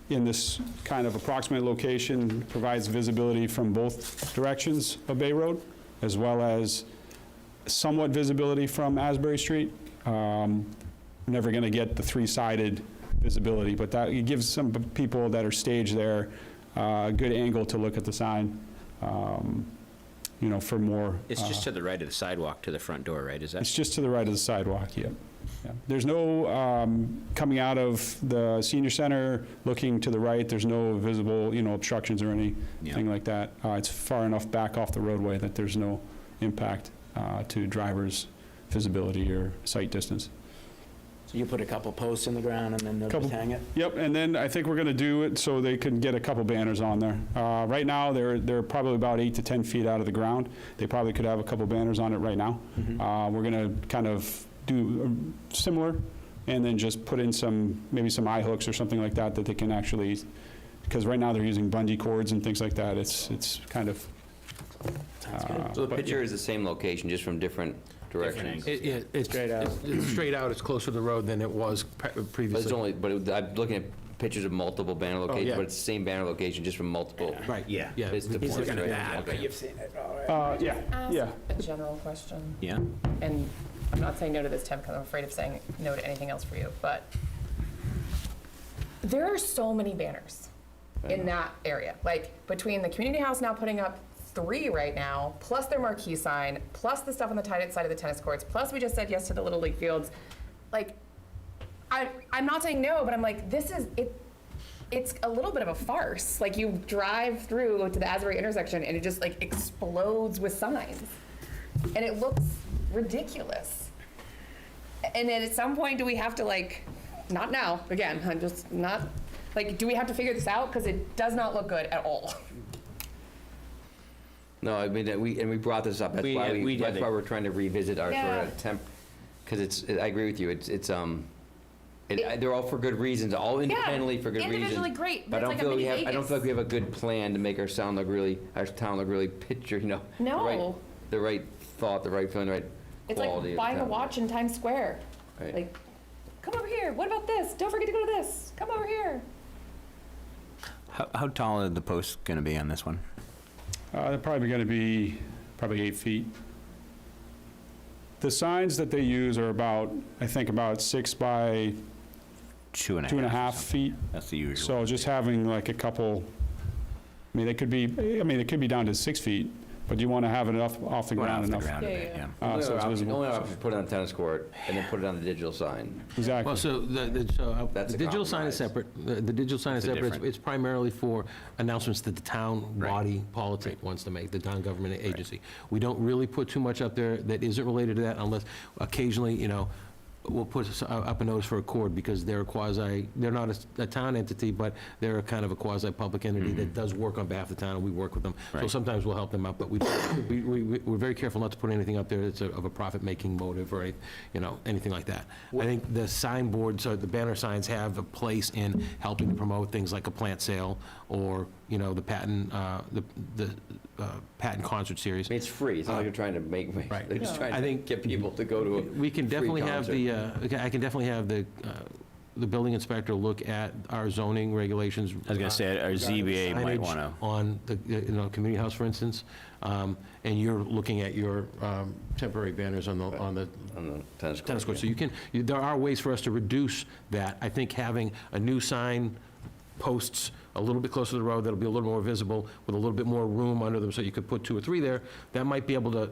in this kind of approximate location, provides visibility from both directions of Bay Road, as well as somewhat visibility from Asbury Street. Never going to get the three-sided visibility, but it gives some people that are staged there a good angle to look at the sign, for more. it's just to the right of the sidewalk to the front door, right? Is that? It's just to the right of the sidewalk, yeah. Yeah. There's no, coming out of the senior center, looking to the right, there's no visible, obstructions or anything like that. It's far enough back off the roadway that there's no impact to drivers' visibility or sight distance. So you put a couple posts in the ground and then they'll just Couple- hang it? Yep, and then I think we're going to do it so they can get a couple banners on there. Right now, they're probably about 8 to 10 feet out of the ground. They probably could have a couple banners on it right now. We're going to kind of do similar, and then just put in maybe some eye hooks or something like that they can actually, because right now they're using bungee cords and things like that. It's kind of. So the but picture is the same location, just from different directions? It's Straight out. It's straight out, it's closer to the road than it was But it's previously. only, I'm looking at pictures of multiple banner locations, yeah. but it's the same banner location, just from multiple. Right, Yeah. yeah. It's the He's point, looking at right? that, Okay. but you've seen it, all right. Yeah, Ask yeah. a general question, Yeah. and I'm not saying no to this, Tim, because I'm afraid of saying no to anything else for you, but there are so many banners in that area. Like, between the community house now putting up 3 right now, plus their marquee sign, plus the stuff on the side of the tennis courts, plus we just said yes to the Little League fields. Like, I'm not saying no, but I'm like, this is, it's a little bit of a farce. Like, you drive through to the Asbury intersection and it just like explodes with signs. And it looks ridiculous. And then at some point, do we have to not now, again, I'm just not, do we have to figure this out? Because it does not look good at all. No, I mean, we brought this up, that's We- why we did that's it. why we're trying to revisit our sort Yeah. of because I agree with you, they're all for good reasons, all independently for good reasons. Individually great, But but it's like a mini I don't Vegas. feel like we have a good plan to make our town look really picture, No. the right thought, the right feeling, the right It's quality. like of buying a town. watch in Times Square. Right. Like, come over here. What about this? Don't forget to go to this. Come over here. How tall are the posts going to be on this one? They're probably going to be 8 feet. The signs that they use are about 6 by 2.5 feet. That's the usual. So just having a couple, they could be down to 6 feet, but you want to have it off the Well, ground off the enough. ground a bit, Yeah, yeah. Only So it's option visible. is put it on the tennis court and then put it on the digital sign. Exactly. Well, so the That's a digital sign is compromise. separate. The digital sign is It's a separate. different- It's primarily for announcements that the town Right. body politic wants to make, the town government agency. We don't really put too much up there that isn't related to that unless occasionally, we'll put up a notice for a court because they're they're not a town entity, but they're a kind of a quasi-public entity that does work on behalf of the town, and we work with them. So Right. sometimes we'll help them out, but we're very careful not to put anything up there that's of a profit-making motive or, anything like that. I think the signboards, or the banner signs have a place in helping to promote things like a plant sale or, you know, the Patton, the Patton Concert Series. I mean, it's free, it's not like they're trying to make, Right. they're just trying I to think get people to go to a We can free definitely have concert. I can definitely have the building inspector look at our zoning regulations. I was gonna say, our ZBA might signage wanna, On the, you know, community house, for instance, and you're looking at your temporary banners on the On the tennis court. tennis court. So you can, there are ways for us to reduce that. I think having a new sign, posts a little bit closer to the road, that'll be a little more visible, with a little bit more room under them, so you could put 2 or 3 there, that might be able to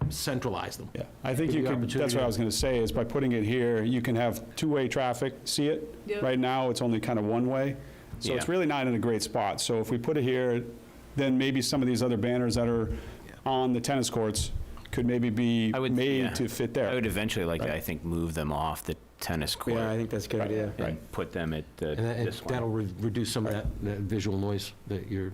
centralize them. Yeah, I think Give you you could, that's what I was going to say, is by putting it here, you can have two-way traffic see it. Yep. Right now, it's only kind of one-way, so it's Yeah. really not in a great spot. So if we put it here, then maybe some of these other banners that are on the tennis courts could maybe be I would, yeah. made to fit there. I would eventually like to, Right. I think, move them off the tennis court. Yeah, I think that's a good idea. And put them at And this that'll one. reduce some of that visual noise that you're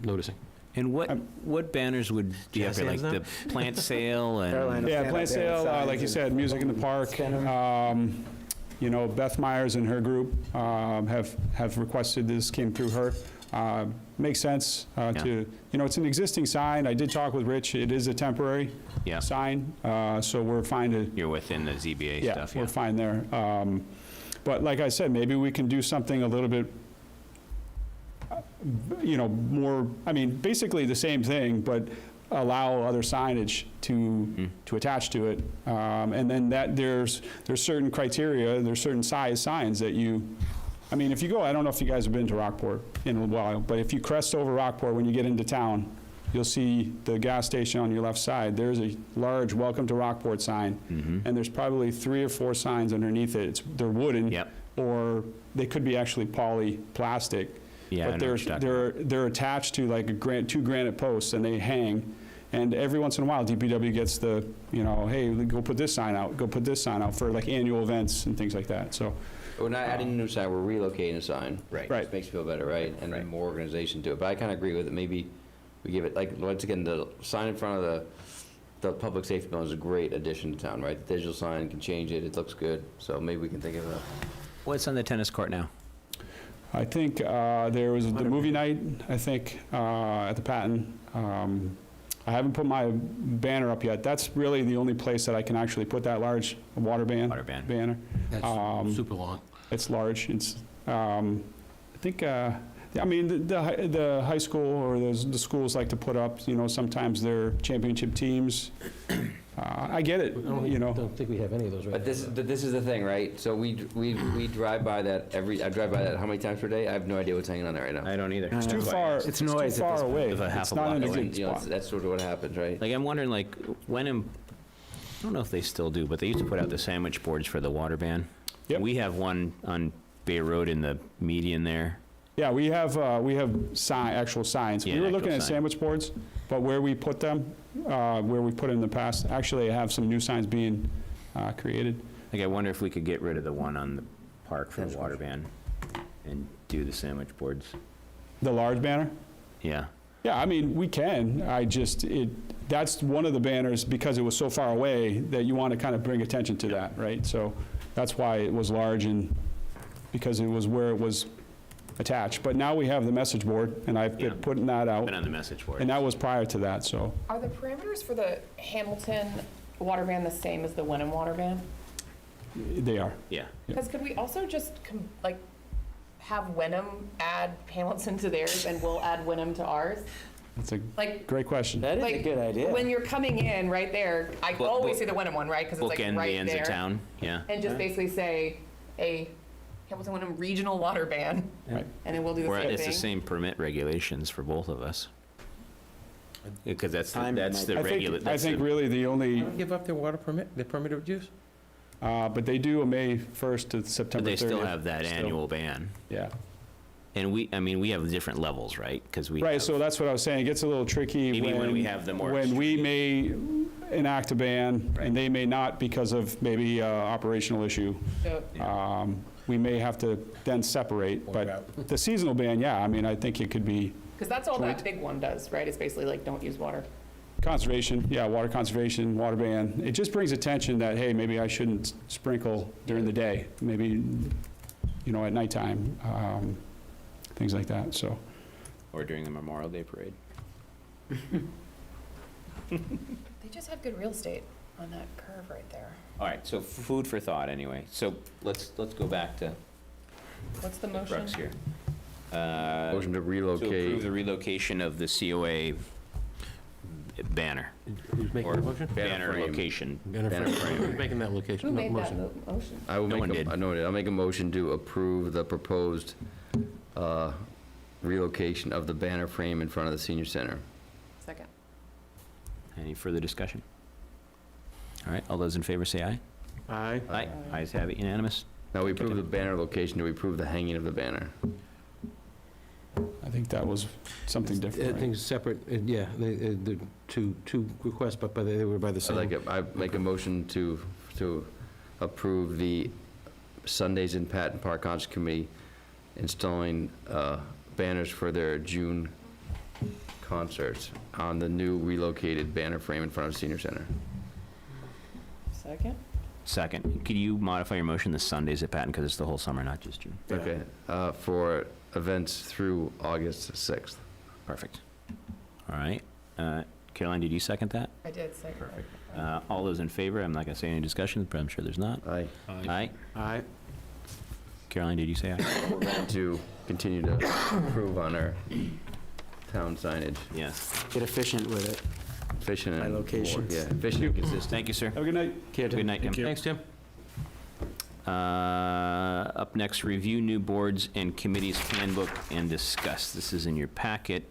noticing. And what banners would be up Jazz here, like hands the plant sale and? Carolina. Yeah, Stand plant up there with sale, signs like you and said, music in the park. spin 'em. You know, Beth Myers and her group have requested this, came through her. Makes sense to, you know, it's an existing sign. I did talk with Rich. It is a temporary Yeah. sign, so we're fine to, You're within the ZBA yeah, stuff, we're yeah. fine there. But like I said, maybe we can do something a little bit, you know, more, I mean, basically the same thing, but allow other signage to attach to it. And then that, there's certain criteria, there's certain size signs that you, I mean, if you go, I don't know if you guys have been to Rockport in a while, but if you crest over Rockport when you get into town, you'll see the gas station on your left side. There's a large "Welcome to Rockport" sign, and there's probably 3 or 4 signs underneath it. They're wooden, Yep. or they could be actually poly-plastic. Yeah, I But know what you're talking they're attached to like 2 granite posts, and they hang. And every once in a while, DPW gets the, you know, hey, go put this sign out, go put this sign out for like annual events and things like that, so. We're not adding a new sign, we're relocating a sign. Right. Right. Just makes you feel better, right? And then more organization to it. But I kind of agree with it. Maybe we give it, like, once again, the sign in front of the public safety building is a great addition to town, right? The digital sign can change it, it looks good, so maybe we can think of a. What's on the tennis court now? I think there was the movie night, I think, at the Patton. I haven't put my banner up yet. That's really the only place that I can actually put that large water Water ban. banner. That's super long. It's large. It's, I think, I mean, the high school or the schools like to put up, you know, sometimes their championship teams. I get it, you know. Don't think we have any of those right But this is the thing, right? So we drive by that I drive by that how many times per day? I have no idea what's hanging on there right now. I don't either. It's too far, It's it's too noise at far this point. away. It's a half It's a not in a block away. good You know, spot. that's sort of what happens, right? Like, I'm wondering, like, I don't know if they still do, but they used to put out the sandwich boards for the water ban. Yep. We have one on Bay Road in the median there. Yeah, we have actual signs. Yeah, We were an looking actual at sign. sandwich boards, but where we put them, where we put in the past, actually I have some new signs being created. Like, I wonder if we could get rid of the one on the park for the water ban and do the sandwich boards. The large banner? Yeah. Yeah, I mean, we can. That's one of the banners, because it was so far away, that you want to kind of bring attention to that, right? So that's why it was large, and because it was where it was attached. But now we have the message board, and I've Yeah. been putting that out, Been on the message board. and that was prior to that, so Are the parameters for the Hamilton water ban the same as the Wenham water ban? they are. Yeah. Because could we also just, like, have Wenham add Hamilton to theirs and we'll add Wenham to ours? That's a Like, great question. That is a like, good idea. when you're coming in right there, I Book- always book- see the Wenham one, right? Because it's like Bookend the right ends of there. town, yeah. And just basically say a Hamilton Wenham regional water ban. Right. And then we'll do the Or same it's the thing. same permit regulations for both of us. Because that's Time the I regular, think that's the, really the only, Give up their water permit, their permitted use? but they do a May 1st to but September 30th. they still have that still. annual ban. Yeah. And we have different levels, right? Because we Right, have- so that's what I was saying. It gets a little tricky Maybe when we have the more when we may enact a ban, Right. and they may not because of maybe operational issue. So, We may have to then separate, Or but drought. the seasonal ban, yeah, I mean, I think it could be because that's all that Joint. big one does, right? It's basically like, don't use water. conservation, yeah, water conservation, water ban. It just brings attention that, hey, maybe I shouldn't sprinkle during the day, maybe, you know, at nighttime, things like that, so. or during the Memorial Day Parade. They just have good real estate on that curve right there. All right, so food for thought, anyway. So let's go back to What's the motion? Brooks here. Motion to To approve relocate. the relocation of the COA banner. Who's making Or the motion? banner frame. location. Banner Banner frame. frame. Who's making that Who location? made that motion? motion? I will No make one a, did. I know it. I'll make a motion to approve the proposed relocation of the banner frame in front of the senior center. Second. Any further discussion? All right, all those in favor say aye. Aye. Aye. Ayes have it, unanimous. Now, we approve the banner location, do we approve the hanging of the banner? I think that was something different, right? Things separate, yeah, the two requests, but they were by the I'd same. like, I make a motion to approve the Sundays in Patton Park Concert Committee installing banners for their June concerts on the new relocated banner frame in front of the senior center. Second? Second, could you modify your motion this Sundays at Patton, because it's the whole summer, not just June? Okay, for events through August 6th. Perfect. All right. Caroline, did you second that? I did, second. Perfect. All those in favor, I'm not going to say any discussion, but I'm sure there's not. Aye. Aye. Aye. Caroline, did you say aye? We're going to continue to improve on our town signage. Yes. Get efficient with it. Efficient and. By location. Yeah, efficient and consistent. Thank you, sir. Have a good night. Good night, Tim. Thanks, Tim. Up next, review new boards and committees handbook and discuss. This is in your packet.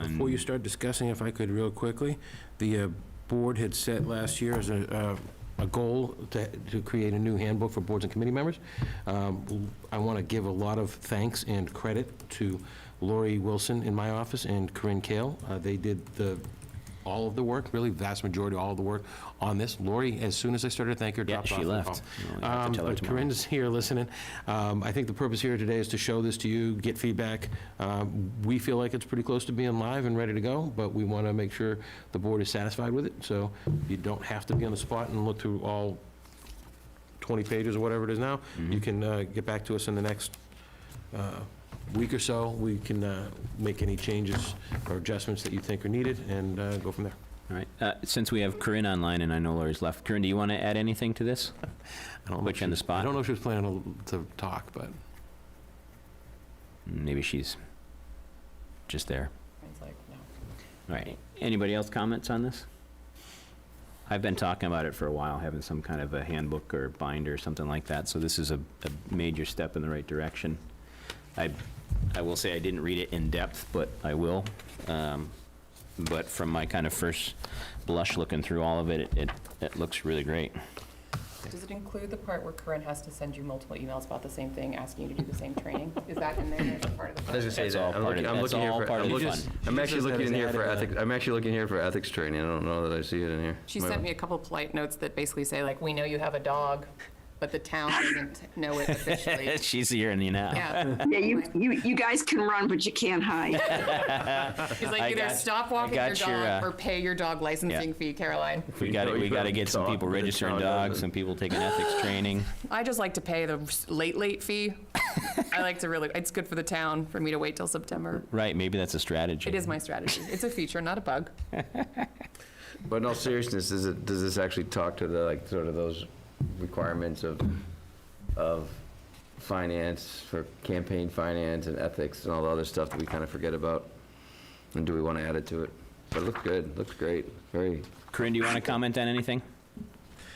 Before you start discussing, if I could real quickly, the board had set last year as a goal to create a new handbook for boards and committee members. I want to give a lot of thanks and credit to Lori Wilson in my office and Corinne Kale. They did all of the work, really vast majority, all of the work on this. Lori, as soon as I started, thank her, Yeah, dropped off. she the left. call. You'll have to tell her But tomorrow. Corinne's here listening. I think the purpose here today is to show this to you, get feedback. We feel like it's pretty close to being live and ready to go, but we want to make sure the board is satisfied with it. So you don't have to be on the spot and look through all 20 pages or whatever it is now. You can get back to us in the next week or so. We can make any changes or adjustments that you think are needed and go from there. All right. Since we have Corinne online and I know Lori's left, Corinne, do you want to add anything to this? I don't know Put if you on the she- spot. I don't know if she was planning to talk, but Maybe she's just there. It's like, no. All right. Anybody else comments on this? I've been talking about it for a while, having some kind of a handbook or binder or something like that, so this is a major step in the right direction. I will say I didn't read it in depth, but I will. But from my kind of first blush looking through all of it, it looks really great. Does it include the part where Corinne has to send you multiple emails about the same thing, asking you to do the same training? Is that in there as a part of the I was gonna process? say That's that. all part of- that's all part of the fun. I'm actually just looking in has here for added, ethics, I'm actually looking here for ethics training. I don't know that I see it in here. She sent me a couple polite notes that basically say, like, we know you have a dog, but the town doesn't know it officially. She's here in you now. Yeah. Yeah, you guys can run, but you can't hide. He's like, I either got- stop I walking your got your, dog or pay your dog licensing fee, Caroline. We got You to get some dog people with a registering dog, dogs, doesn't some people taking ethics training. I just like to pay the late fee. I like to really, it's good for the town for me to wait till September. Right, maybe that's a strategy. It is my strategy. It's a feature, not a bug. But in all seriousness, does this actually talk to the, like, sort of those requirements of finance, for campaign finance and ethics and all the other stuff that we kind of forget about? And do we want to add it to it? But it looks good, looks great, very, Corinne, do you want to comment on anything?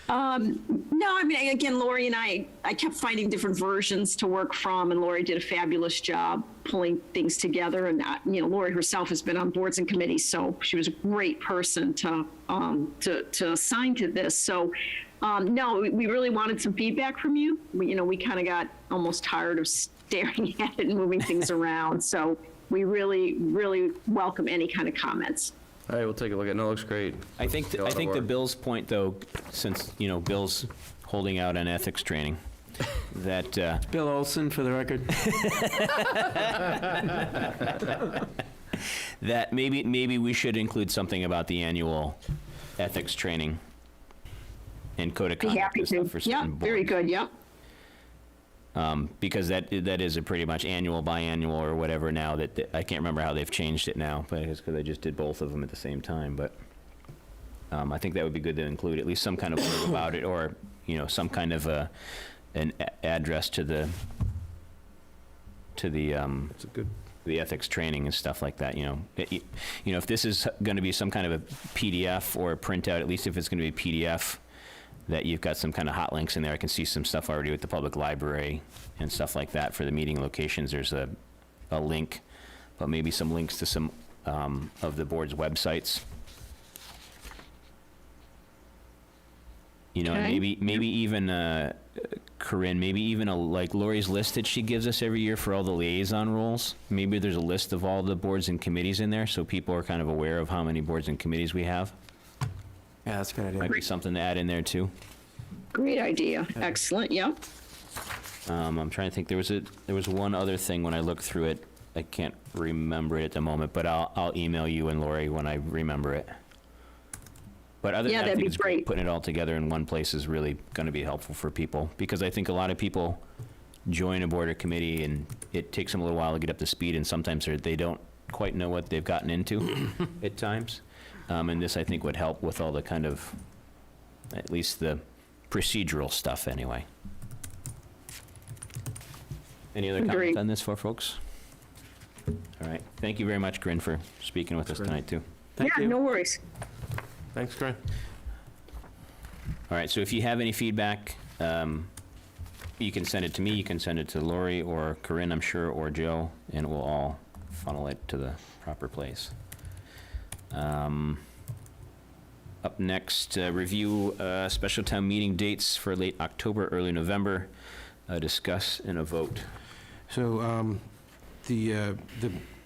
No, I mean, again, Lori and I kept finding different versions to work from, and Lori did a fabulous job pulling things together. And, Lori herself has been on boards and committees, so she was a great person to assign to this. So, no, we really wanted some feedback from you. We kind of got almost tired of staring at it and moving things around. So we really, really welcome any kind of comments. all right, we'll take a look at it. No, it looks great. I think, A lot of the work. Bill's point, though, since, Bill's holding out on ethics training, that, Bill Olson, for the record. that maybe we should include something about the annual ethics training and code of Be conduct happy and stuff to. for Yeah, certain boards. very good, yep. Because that is a pretty much annual, biannual, or whatever now, that I can't remember how they've changed it now, but it's because I just did both of them at the same time, but I think that would be good to include at least some kind of blurb about it, or, some kind of an address to the, It's a good, the ethics training and stuff like that, if this is going to be some kind of a PDF or a printout, at least if it's going to be PDF, that you've got some kind of hot links in there. I can see some stuff already with the public library and stuff like that for the meeting locations. There's a link, but maybe some links to some of the board's websites. And Okay. maybe even, Corinne, maybe even like Lori's list that she gives us every year for all the liaison roles. Maybe there's a list of all the boards and committees in there, so people are kind of aware of how many boards and committees we have. Yeah, that's a good idea. Might be something to add in there too. Great idea. Excellent, yep. I'm trying to think, there was one other thing when I looked through it. I can't remember it at the moment, but I'll email you and Lori when I remember it. But other than Yeah, that, I that'd think be it's great. putting it all together in one place is really going to be helpful for people, because I think a lot of people join a board or committee and it takes them a little while to get up to speed, and sometimes they don't quite know what they've gotten into at times. And this, I think, would help with all the kind of, at least the procedural stuff anyway. Any other comments Agreed. on this for folks? All right. Thank you very much, Corinne, for speaking with us tonight, too. Yeah, no worries. thanks, Corinne. All right, so if you have any feedback, you can send it to me, you can send it to Lori or Corinne, I'm sure, or Joe, and we'll all funnel it to the proper place. Up next, review special town meeting dates for late October, early November, discuss and a vote. So,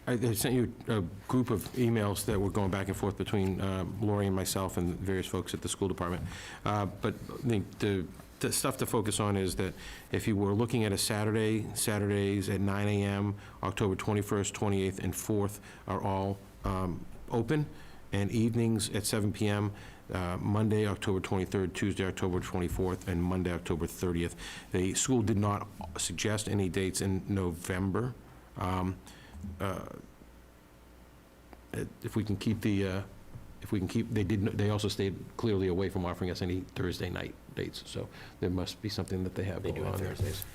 I sent you a group of emails that were going back and forth between Lori and myself and various folks at the school department. But the stuff to focus on is that if you were looking at a Saturdays at 9 a.m., October 21st, 28th, and 4th are all open, and evenings at 7 p.m., Monday, October 23rd, Tuesday, October 24th, and Monday, October 30th. The school did not suggest any dates in November. If we can keep they also stayed clearly away from offering us any Thursday night dates, so there must be something that they have They do going have on there. Thursdays.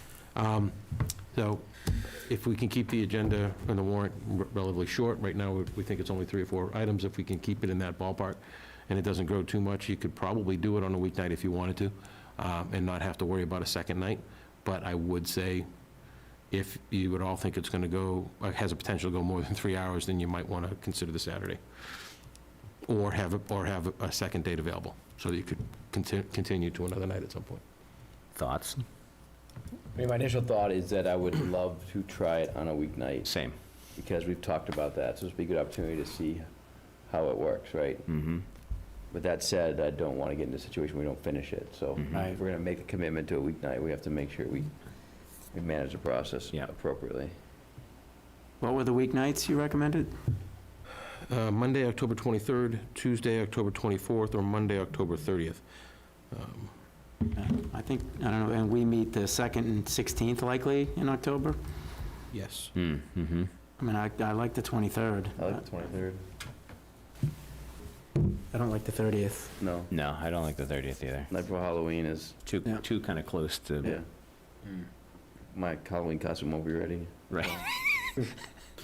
So if we can keep the agenda and the warrant relatively short, right now, we think it's only 3 or 4 items. If we can keep it in that ballpark and it doesn't grow too much, you could probably do it on a weeknight if you wanted to, and not have to worry about a second night. But I would say, if you would all think it's going to go, has a potential to go more than 3 hours, then you might want to consider the Saturday. Or have a second date available, so that you could continue to another night at some point. Thoughts? I mean, my initial thought is that I would love to try it on a weeknight, Same. because we've talked about that, so it's be a good opportunity to see how it works, right? Mm-hmm. With that said, I don't want to get into a situation where we don't finish it, so Mhm. if we're going to make a commitment to a weeknight, we have to make sure we manage the process Yeah. appropriately. What were the weeknights you recommended? Monday, October 23rd, Tuesday, October 24th, or Monday, October 30th. I think, I don't know, and we meet the 2nd and 16th likely in October? Yes. Mm-hmm. I mean, I like the 23rd. I like the 23rd. I don't like the 30th. No, No, I don't like the 30th either. night before Halloween is, Yeah. Too kind of close to, yeah. My Halloween costume won't be ready. right.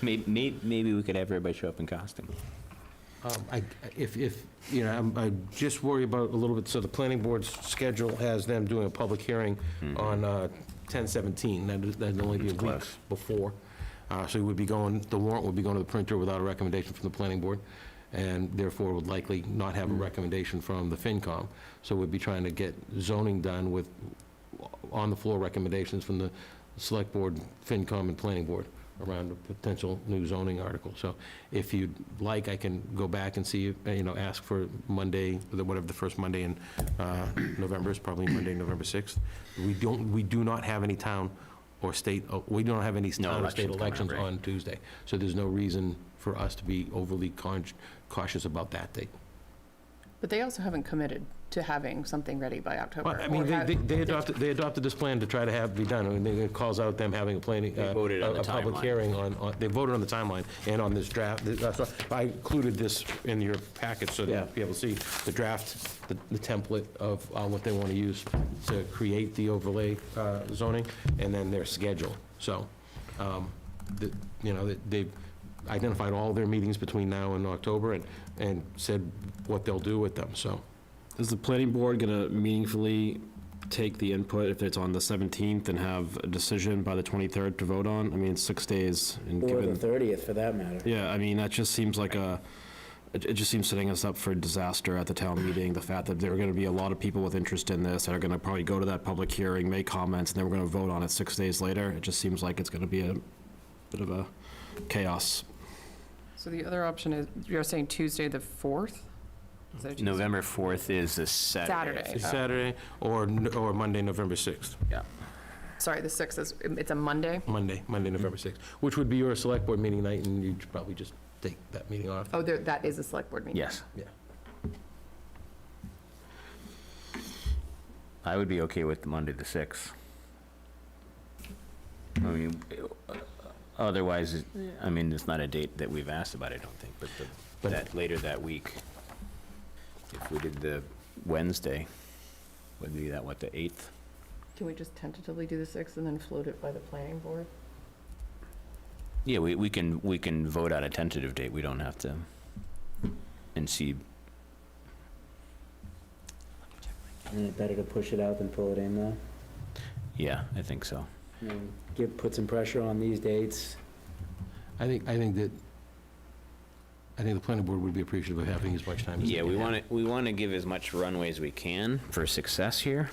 Maybe we could have everybody show up in costume. I just worry about a little bit, so the planning board's schedule has them doing a public hearing on 10/17. That'd only be a It's week close. before. So the warrant would be going to the printer without a recommendation from the planning board, and therefore would likely not have a recommendation from the FinCom. So we'd be trying to get zoning done with on-the-floor recommendations from the select board, FinCom, and planning board around a potential new zoning article. So if you'd like, I can go back and see, ask for Monday, whatever the first Monday in November is, probably Monday, November 6th. We do not have any town or state, we don't have any town or state elections coming up, elections right. on Tuesday. So there's no reason for us to be overly cautious about that date. But they also haven't committed to having something ready by October. Well, I mean, they adopted this plan to try to have it be done. I mean, it calls out them having a planning, They voted on the a public timeline. hearing they voted on the timeline and on this draft. That's why I included this in your package so that Yeah. you'll be able to see the draft, the template of what they want to use to create the overlay zoning, and then their schedule. So, they've identified all their meetings between now and October and said what they'll do with them, so. Is the planning board gonna meaningfully take the input if it's on the 17th and have a decision by the 23rd to vote on? I mean, 6 days. And Or the given, 30th, for that matter. yeah, I mean, that just seems like it just seems setting us up for disaster at the town meeting. The fact that there are gonna be a lot of people with interest in this that are gonna probably go to that public hearing, make comments, and then we're gonna vote on it 6 days later. It just seems like it's gonna be a bit of a chaos. So the other option is, you're saying Tuesday, the 4th? Is that a Tuesday? November 4th is a Saturday. Saturday. It's Saturday or Monday, November 6th. Yeah. Sorry, the 6th is, it's a Monday? Monday, November 6th, which would be your select board meeting night, and you'd probably just take that meeting off. Oh, that is a select board meeting? Yes. Yeah. I would be okay with Monday, the 6th. I mean, otherwise, I mean, it's not a date that we've asked about, I don't think, but that later that week, if we did the Wednesday, would be that, what, the 8th? Can we just tentatively do the 6th and then float it by the planning board? Yeah, we can vote out a tentative date, we don't have to, and see, Isn't it better to push it out than pull it in, though? yeah, I think so. Put some pressure on these dates. I think the planning board would be appreciative of having as much time as they Yeah, can. we want to give as much runway as we can for success here.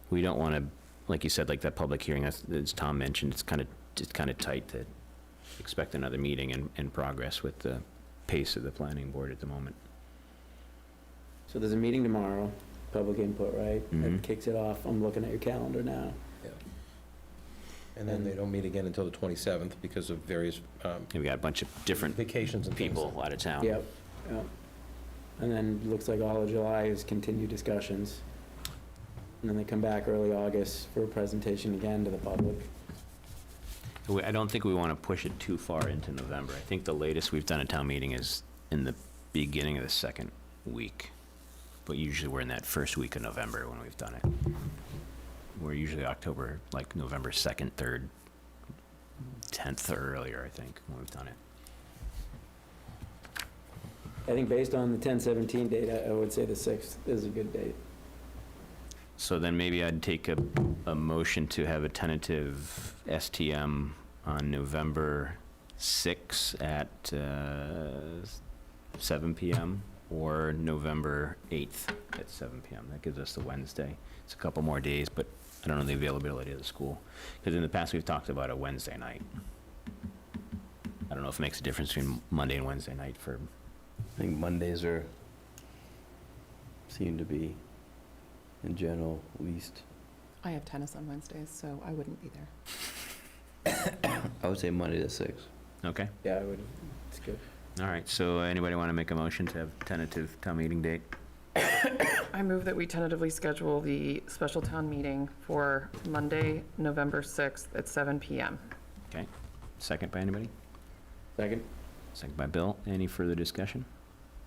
We don't want to, like you said, like that public hearing, as Tom mentioned, it's kind of tight to expect another meeting and progress with the pace of the planning board at the moment. So there's a meeting tomorrow, public input, right? Mhm. That kicks it off. I'm looking at your calendar now. And then they don't meet again until the 27th because of various And we got a bunch of different vacations and things. people out of town. Yep. And then looks like all of July is continued discussions. And then they come back early August for a presentation again to the public. I don't think we want to push it too far into November. I think the latest we've done a town meeting is in the beginning of the second week. But usually we're in that first week of November when we've done it. We're usually October, like November 2nd, 3rd, 10th or earlier, I think, when we've done it. I think based on the 10/17 date, I would say the 6th is a good date. So then maybe I'd take a motion to have a tentative STM on November 6 at 7 PM or November 8th at 7 PM. That gives us the Wednesday. It's a couple more days, but I don't know the availability of the school. Because in the past, we've talked about a Wednesday night. I don't know if it makes a difference between Monday and Wednesday night for, I think Mondays seem to be, in general, least. I have tennis on Wednesdays, so I wouldn't be there. I would say Monday the 6th. okay? Yeah, I would, it's good. All right, so anybody want to make a motion to have tentative town meeting date? I move that we tentatively schedule the special town meeting for Monday, November 6th at 7 PM. Okay, second by anybody? Second? Second by Bill. Any further discussion?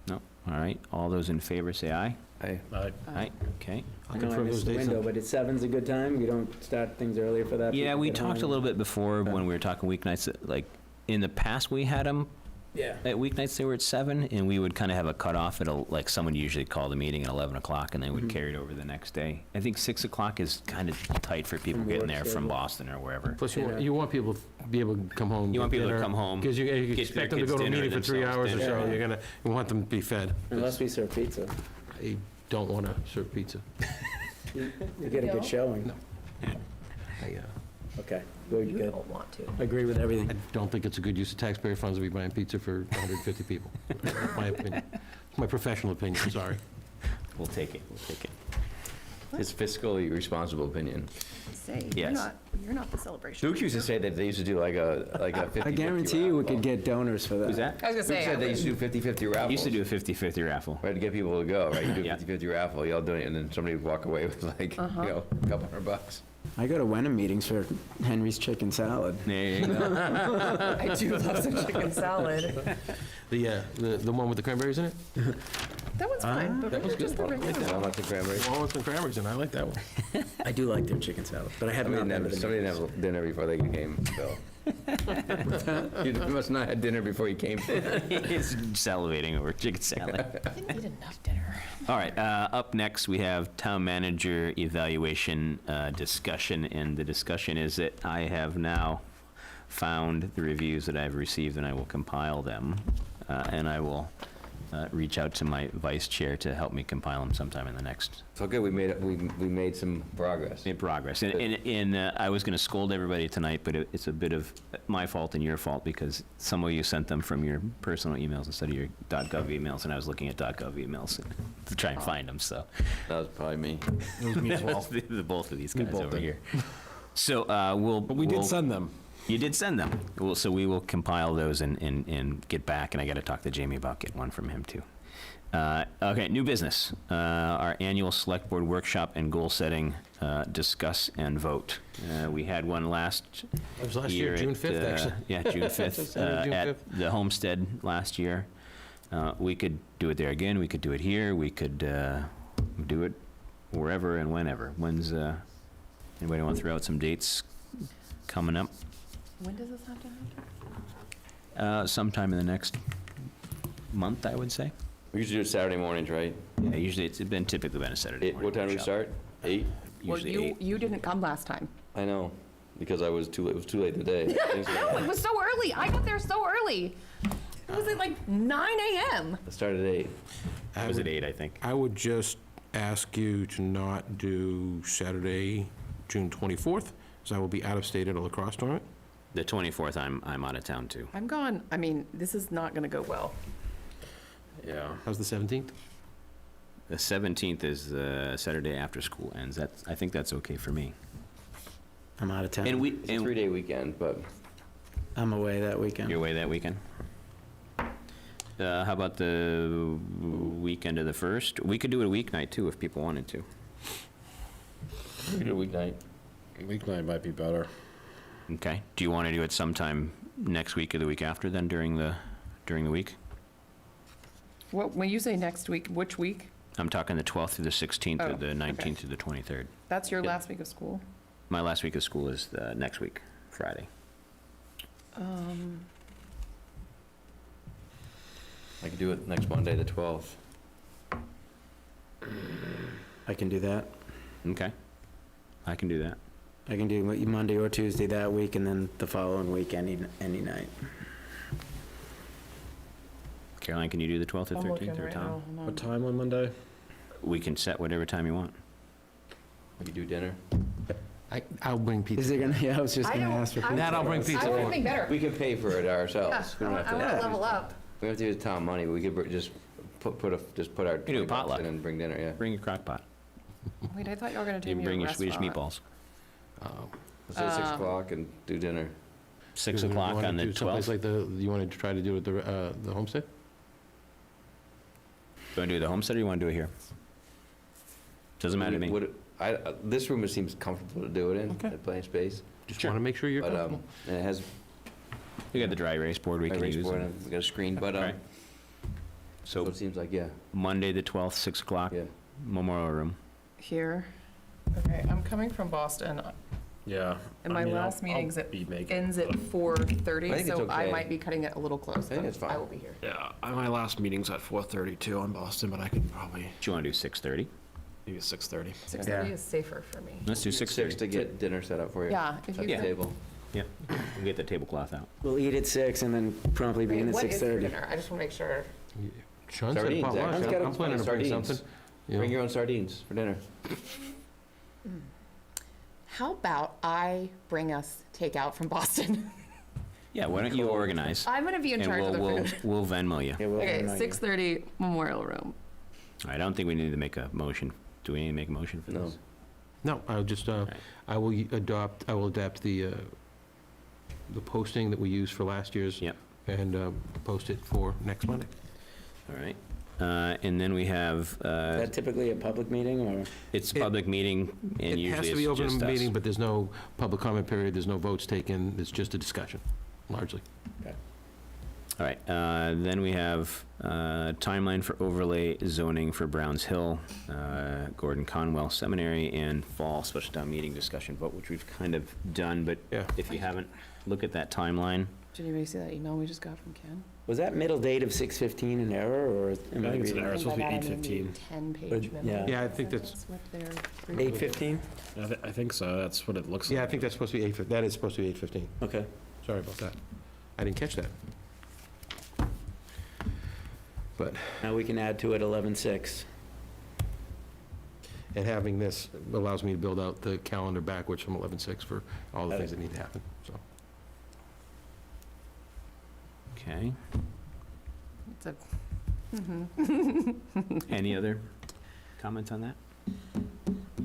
No? All right. All those in favor say aye. Aye. Aye. Okay. I know I confirm missed those the dates window, up. but it's 7's a good time? We don't start things earlier for that? Yeah, people we get talked a home? little bit before when we were talking weeknights, like, in the past, we had them Yeah. at weeknights, they were at 7, and we would kind of have a cutoff at, like, someone usually called the meeting at 11 o'clock, and they would Mhm. carry it over the next day. I think 6 o'clock is kind of tight for people From getting work there from schedule. Boston or wherever. Plus, Yeah. you want people to be able to come home. You want get people to dinner, come home, Because you get expect their them to go kids to a dinner, meeting for 3 themselves hours or dinner. so. You want them to be fed. Unless we serve pizza. I don't want to serve pizza. You get a good showing. I Okay, good, You good. don't want to. Agree with everything. don't think it's a good use of taxpayer funds to be buying pizza for 150 people. My opinion. It's my professional opinion, sorry. We'll take it. We'll take it. his fiscally responsible opinion. Say, Yes. you're not the celebration. Duke used to say that they used to do like a 50/50 I guarantee you we could raffle. get donors for that. Who's that? I was gonna Duke say, said they used to do 50/50 raffles. Used to do a 50/50 raffle. We had to get people to go, right? You do a Yeah. 50/50 raffle, you all do it, and then somebody would walk away with like, Uh-huh. you know, a couple $100. I go to Wenham meetings for Henry's Chicken Salad. There you go. I do love some chicken salad. The one with the cranberries in it? That one's fine, but that was just the good. regular I one. like the cranberry. The one with the cranberries in it, I like that one. I do like their chicken salad, but I have not been to the Somebody didn't meetings. have dinner before they came, Bill. You must not have dinner before you came. He's salivating over chicken salad. I didn't eat enough dinner. All right, up next, we have town manager evaluation discussion, and the discussion is that I have now found the reviews that I've received, and I will compile them, and I will reach out to my vice chair to help me compile them sometime in the next So good, we made some progress. in progress. And I was going to scold everybody tonight, but it's a bit of my fault and your fault, because some of you sent them from your personal emails instead of your .gov emails, and I was looking at .gov emails to try and find them, so. That was probably me. It was me as well. The both of these We guys both over did. here. So we'll. But we did send them. You did send them. Well, so we will compile those and get back, and I got to talk to Jamie about getting one from him too. Okay, new business. Our annual select board workshop and goal setting, discuss and vote. We had one last It was last year, June 5th, at, actually. Yeah, June 5th, Saturday, June at 5th. the Homestead last year. We could do it there again. We could do it here. We could do it wherever and whenever. When's, anybody want to throw out some dates coming up? When does this have to happen? Sometime in the next month, I would say. We usually do it Saturday mornings, right? Yeah, usually it's typically been a Saturday morning. What time do we workshop. start? 8? Well, Usually 8. you didn't come last time. I know, because it was too late in the day. Things were- No, it was so early. I got there so early. It was at like 9 a.m. It started at 8. It was at 8, I think. I would just ask you to not do Saturday, June 24th, because I will be out of state at a lacrosse tournament. The 24th, I'm out of town too. I'm gone. I mean, this is not going to go well. Yeah. How's the 17th? The 17th is the Saturday after school ends. I think that's okay for me. I'm out of town. And we, It's a and 3-day weekend, but I'm away that weekend. you're away that weekend? How about the weekend of the 1st? We could do it a weeknight too if people wanted to. we could do a weeknight. Weeknight might be better. Okay. Do you want to do it sometime next week or the week after then during the week? When you say next week, which week? I'm talking the 12th through the 16th Oh, or the okay. 19th through the 23rd. That's your Yeah. last week of school? My last week of school is the next week, Friday. I could do it next Monday, the 12th. I can do that. Okay. I can do that. I can do Monday or Tuesday that week, and then the following week, any night. Caroline, can you do the 12th or 13th or Tom? What time on Monday? We can set whatever time you want. We could do dinner. I'll bring Is pizza. it gonna, yeah, I was just I gonna don't- ask for I- pizza. That I'll bring for us. pizza I want for. something better. We can pay for it Yeah, ourselves. We I don't want have to to, level up. we don't have to use town money. We could just put our can do a $20 potluck. in and bring dinner, yeah. Bring your crock pot. Wait, I thought you were going to You take can me bring to a your Swedish restaurant. meatballs. Let's say 6 o'clock and do dinner. 6 You o'clock wanna on the do someplace 12th. like you want to try to do it at the homestead? You want to do the homestead or you want to do it here? Doesn't matter to me. This room seems comfortable to do it in, Okay. at plenty of space. Just Sure. want to make sure you're But, comfortable. and it has We got the dry erase board we a can race use. board and we got a screen, but, Right. so So it seems like, yeah, Monday, the 12th, 6 o'clock, yeah. Memorial Room. Here. Okay, I'm coming from Boston, Yeah. and my last meeting's ends at I 4:30, think it's so I okay. might be cutting it a little close. think but it's fine. I will be here. Yeah, my last meeting's at 4:30 too in Boston, but I could probably Do you want to do 6:30? maybe 6:30. 6:30 Yeah. is safer for me. Let's do 6:30 6:30. to get dinner set up for you. Yeah, if At you the could. table. Yeah, we'll get the tablecloth out. We'll eat at 6 and then promptly be in at What is for 6:30. dinner? I just want to make sure. Sean said Sardines, potluck. actually. I'm planning to bring Sardines. something. You Bring know. your own sardines for dinner. How about I bring us takeout from Boston? Yeah, why don't you organize? I'm going to be in And charge of the we'll food. Venmo you. Yeah, we'll Okay, invite you. 6:30 Memorial Room. I don't think we need to make a motion Do we need to make a motion for No. this? No, I'll just, I will adapt the posting that we used for last year's. Yep. And post it for next Monday. All right. And then we have, Is that typically a public meeting, or? it's a public meeting, and It usually has to be it's open just us. meeting, but there's no public comment period, there's no votes taken, it's just a discussion, largely. All right, then we have timeline for overlay zoning for Browns Hill, Gordon Conwell Seminary, and fall special town meeting discussion vote, which we've kind of done, but Yeah. if you haven't, look at that timeline. Did anybody see that email we just got from Ken? Was that middle date of 6:15 an error, or am I think it's an reading? error. It's supposed to be By that, I mean 8:15. the 10-page But, memo. yeah. Yeah, I think that's, What they're. 8:15? I think so, that's what it looks like. yeah, I think that's supposed to be 8, that is supposed to be 8:15. Okay. Sorry about that. I didn't catch that. But, Now we can add to it 11:06. and having this allows me to build out the calendar backwards from 11/6 for all the things that need to happen, so. Okay. It's a- Any other comments on that?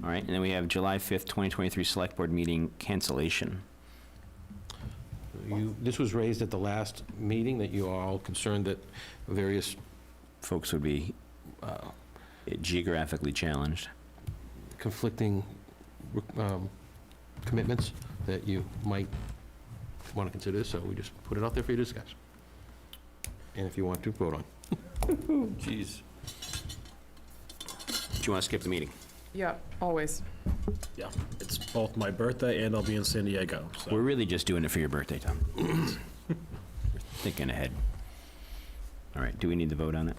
All right, and then we have July 5th, 2023 Select Board meeting cancellation. This was raised at the last meeting, that you are all concerned that various Folks would be geographically challenged. conflicting commitments that you might want to consider, so we just put it out there for you to discuss. And if you want to, vote on. Jeez. Do you want to skip the meeting? Yeah, always. Yeah, it's both my birthday and I'll be in San Diego, so. We're really just doing it for your birthday, Tom. We're thinking ahead. All right, do we need to vote on it?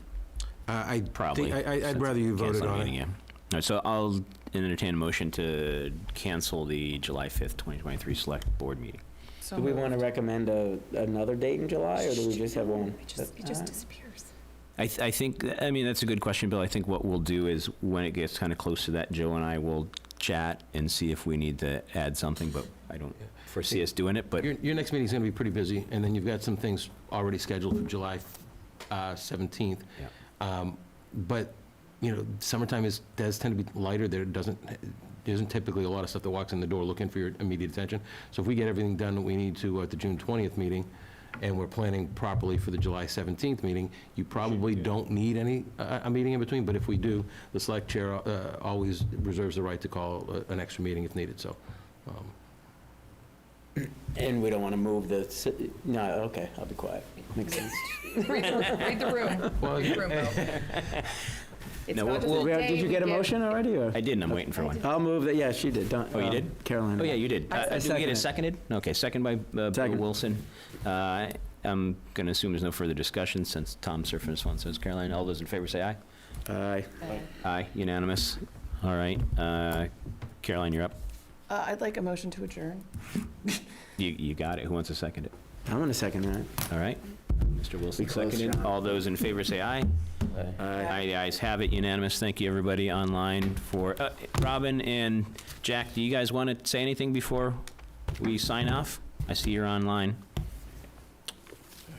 Probably. I'd rather you voted Cancel the on meeting, it. yeah. All right, so I'll entertain a motion to cancel the July 5th, 2023 Select Board meeting. So Do we want to recommend another date in July, or do we just have one? It just disappears. I think, I mean, that's a good question, Bill. I think what we'll do is, when it gets kind of close to that, Joe and I will chat and see if we need to add something, but I don't foresee us doing it, but Your next meeting's going to be pretty busy, and then you've got some things already scheduled for July 17th. Yeah. But, you know, summertime does tend to be lighter. There isn't typically a lot of stuff that walks in the door looking for your immediate attention. So if we get everything done that we need to at the June 20th meeting, and we're planning properly for the July 17th meeting, you probably don't need a meeting in between, but if we do, the select chair always reserves the right to call an extra meeting if needed, so. And we don't want to move no, okay, I'll be quiet. Makes sense. Read the room. Well, Read the room, Bill. It's No, not just we'll- a day Did you we get a give- motion already, or? I didn't, I'm waiting for one. I'll move that, yeah, she did. Oh, you did? Caroline. Oh, yeah, you did. I Did we get second it it. seconded? Okay, second by Bill Second. Wilson. I'm going to assume there's no further discussion since Tom Surfing one says Caroline. All those in favor say aye. Aye. Aye, unanimous. All right, Caroline, you're up. I'd like a motion to adjourn. You got it. Who wants to second it? I'm going to second that. All right, Mr. Wilson We close, seconded. John. All those in favor say aye. Aye, the ayes have it, unanimous. Thank you, everybody online for, Robin and Jack, do you guys want to say anything before we sign off? I see you're online.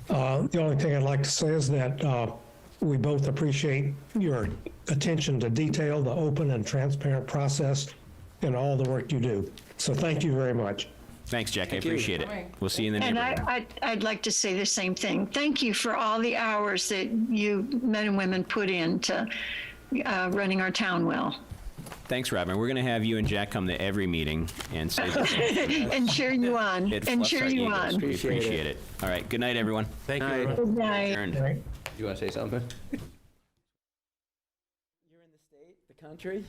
The only thing I'd like to say is that we both appreciate your attention to detail, the open and transparent process, and all the work you do. So thank you very much. Thanks, Jack, I Thank you. appreciate it. We'll see you in the And neighborhood. I'd like to say the same thing. Thank you for all the hours that you men and women put into running our town well. Thanks, Robin. We're going to have you and Jack come to every meeting and say And cheer you on. it And fluffs cheer our you egos. on. We appreciate it. All right, good night, everyone. Thank you. Aye. everyone. Good night. Adjourned. You want to say something? You're in the state, the country?